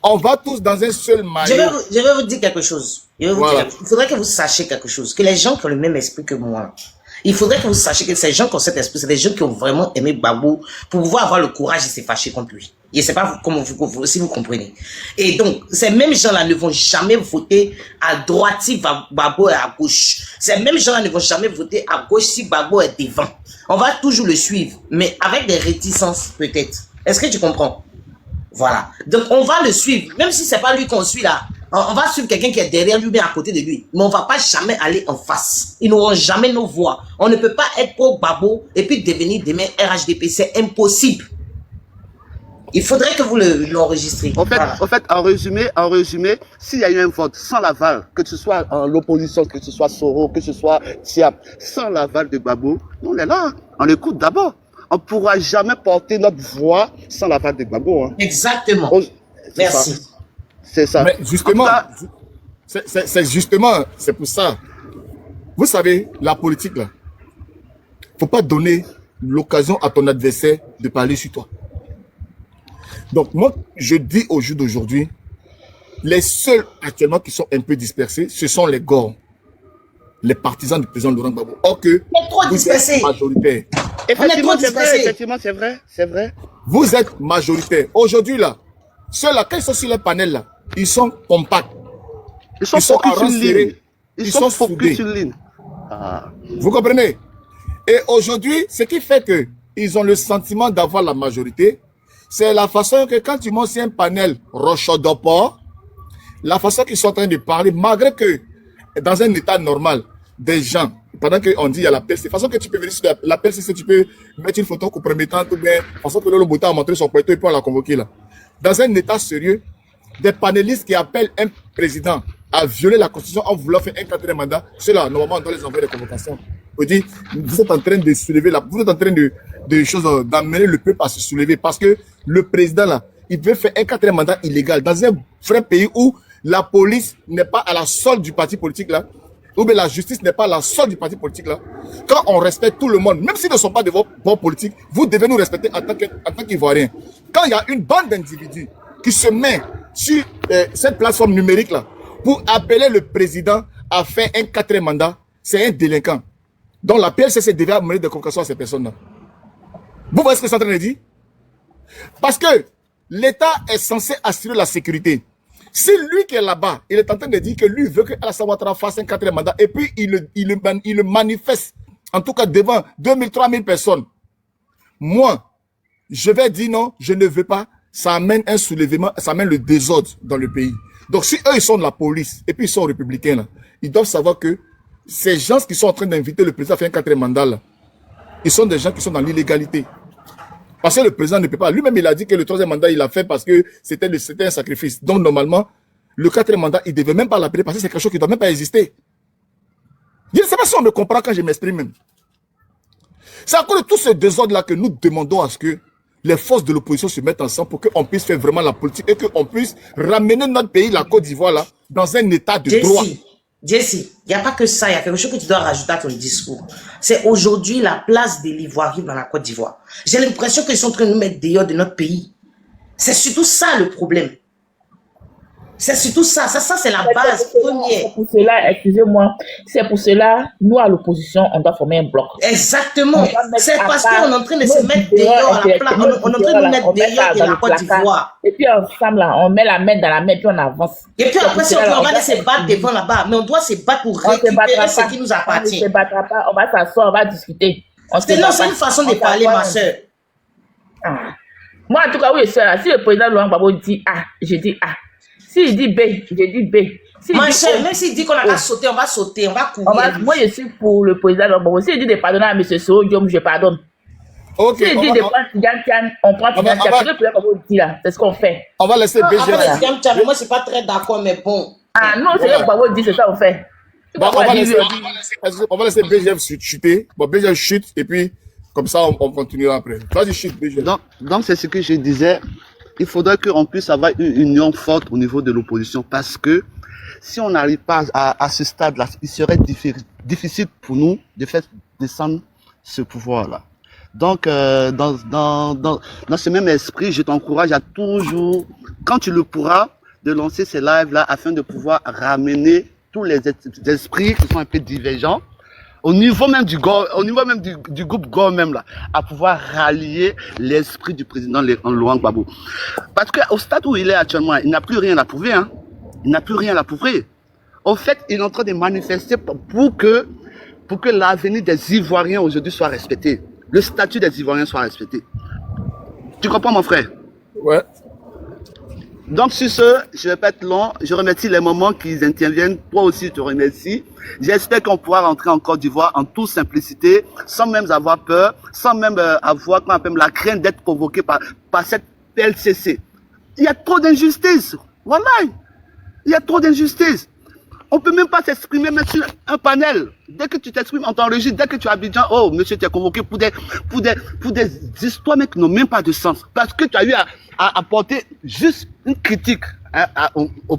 On va tous dans un seul maillot. Je vais vous dire quelque chose. Il faudrait que vous sachiez quelque chose, que les gens qui ont le même esprit que moi, il faudrait que vous sachiez que ces gens qui ont cet esprit, c'est des gens qui ont vraiment aimé Gbagbo pour pouvoir avoir le courage de se fâcher contre lui. Je ne sais pas comment si vous comprenez. Et donc, ces mêmes gens-là ne vont jamais voter à droite si Gbagbo est à gauche. Ces mêmes gens-là ne vont jamais voter à gauche si Gbagbo est devant. On va toujours le suivre, mais avec des réticences peut-être. Est-ce que tu comprends? Voilà. Donc, on va le suivre. Même si c'est pas lui qu'on suit là, on va suivre quelqu'un qui est derrière lui, bien à côté de lui. Mais on va pas jamais aller en face. Ils n'auront jamais nos voix. On ne peut pas être pro Gbagbo et puis devenir demain RHDP. C'est impossible. Il faudrait que vous l'enregistrez. En fait, en résumé, s'il y a eu un vote sans l'aval, que ce soit en l'opposition, que ce soit Soro, que ce soit Thiap, sans l'aval de Gbagbo, on est là, on l'écoute d'abord. On ne pourra jamais porter notre voix sans l'aval de Gbagbo. Hein. Exactement. Merci. C'est ça. Mais justement, c'est pour ça. Vous savez, la politique, là, faut pas donner l'occasion à ton adversaire de parler sur toi. Donc, moi, je dis au jour d'aujourd'hui, les seuls actuellement qui sont un peu dispersés, ce sont les Gors, les partisans du président Laurent Gbagbo. Or que vous êtes majoritaire. Effectivement, c'est vrai. Vous êtes majoritaire. Aujourd'hui, là, ceux-là, quand ils sont sur les panels, là, ils sont compacts. Ils sont focus sur ligne. Ils sont focus sur ligne. Vous comprenez? Et aujourd'hui, ce qui fait qu'ils ont le sentiment d'avoir la majorité, c'est la façon que quand tu montes sur un panel Rochodopor, la façon qu'ils sont en train de parler, malgré que dans un état normal, des gens, pendant qu'on dit il y a la PLC, de façon que tu peux venir sur la PLC, tu peux mettre une photo compromettante ou bien, de façon que le Bouta a montré son poteau et puis on l'a convoqué là. Dans un état sérieux, des panélistes qui appellent un président à violer la Constitution en voulant faire un 4e mandat, ceux-là, normalement, on doit les envoyer des convocations. On dit, vous êtes en train de soulever vous êtes en train d'amener le peuple à se soulever parce que le président là, il veut faire un 4e mandat illégal dans un vrai pays où la police n'est pas à la solde du parti politique là, ou bien la justice n'est pas à la solde du parti politique là. Quand on respecte tout le monde, même s'ils ne sont pas de vos bons politiques, vous devez nous respecter en tant qu'Ivoiriens. Quand il y a une bande d'individus qui se met sur cette plateforme numérique là pour appeler le président à faire un 4e mandat, c'est un délinquant. Donc la PLCC devait amener des convocations à ces personnes-là. Vous voyez ce que c'est en train de dire? Parce que l'État est censé assurer la sécurité. Si lui qui est là-bas, il est en train de dire que lui veut que Alassane Ouattara fasse un 4e mandat et puis il le manifeste, en tout cas devant 2000, 3000 personnes. Moi, je vais dire non, je ne veux pas. Ça amène un soulèvement, ça amène le désordre dans le pays. Donc si eux, ils sont de la police et puis ils sont républicains, là, ils doivent savoir que ces gens qui sont en train d'inviter le président à faire un 4e mandat, là, ils sont des gens qui sont dans l'illégalité. Parce que le président ne peut pas. Lui-même, il a dit que le 3e mandat, il l'a fait parce que c'était un sacrifice. Donc, normalement, le 4e mandat, il ne devait même pas l'appeler parce que c'est quelque chose qui ne doit même pas exister. Je ne sais pas si on me comprend quand je m'exprime même. C'est à cause de tout ce désordre-là que nous demandons à ce que les forces de l'opposition se mettent ensemble pour qu'on puisse faire vraiment la politique et qu'on puisse ramener notre pays, la Côte d'Ivoire, là, dans un état de droit. Jesse, il n'y a pas que ça, il y a quelque chose que tu dois rajouter à ton discours. C'est aujourd'hui la place de l'Ivoirien dans la Côte d'Ivoire. J'ai l'impression qu'ils sont en train de nous mettre dehors de notre pays. C'est surtout ça le problème. C'est surtout ça. Ça c'est la base première. C'est pour cela, excusez-moi, c'est pour cela, nous à l'opposition, on doit former un bloc. Exactement. C'est parce qu'on est en train de se mettre dehors à la place. On est en train de nous mettre dehors de la Côte d'Ivoire. Et puis ensemble, là, on met la main dans la main, puis on avance. Et puis après, si on va aller se battre devant là-bas, mais on doit se battre pour récupérer ce qui nous appartient. On ne se battra pas, on va s'asseoir, on va discuter. C'est non, c'est une façon de parler, ma soeur. Ah. Moi, en tout cas, oui, c'est là. Si le président Laurent Gbagbo dit A, je dis A. S'il dit B, je dis B. Ma soeur, même s'il dit qu'on a qu'à sauter, on va sauter, on va courir. Moi, je suis pour le président Laurent Gbagbo. S'il dit de pardonner à M. Sodium, je pardonne. Ok. S'il dit de prendre Tidiane, on prend Tidiane. C'est ce que le président Gbagbo dit là. C'est ce qu'on fait. On va laisser BG. Moi, je suis pas très d'accord, mais bon. Ah non, c'est le Gbagbo dit, c'est ça qu'on fait. Bon, on va laisser BGF chuter. Bon, BGF chute et puis comme ça on continuera après. Vas-y, chute BGF. Donc c'est ce que je disais. Il faudrait qu'on puisse avoir une union forte au niveau de l'opposition parce que si on n'arrive pas à ce stade-là, il serait difficile pour nous de faire descendre ce pouvoir-là. Donc dans ce même esprit, je t'encourage à toujours, quand tu le pourras, de lancer ces lives-là afin de pouvoir ramener tous les esprits qui sont un peu divergents au niveau même du groupe Go même là, à pouvoir rallier l'esprit du président Laurent Gbagbo. Parce qu'au stade où il est actuellement, il n'a plus rien à prouver, hein. Il n'a plus rien à prouver. Au fait, il est en train de manifester pour que l'avenir des Ivoiriens aujourd'hui soit respecté. Le statut des Ivoiriens soit respecté. Tu comprends, mon frère? Ouais. Donc sur ce, je vais pas être long, je remercie les moments qui interviennent, toi aussi je te remercie. J'espère qu'on pourra rentrer en Côte d'Ivoire en toute simplicité, sans même avoir peur, sans même avoir la crainte d'être convoqué par cette PLCC. Il y a trop d'injustice, voilà, il y a trop d'injustice. On peut même pas s'exprimer même sur un panel. Dès que tu t'exprimes, on t'enregistre. Dès que tu es à Abidjan, oh, monsieur, tu es convoqué pour des histoires mais qui n'ont même pas de sens. Parce que tu as eu à apporter juste une critique au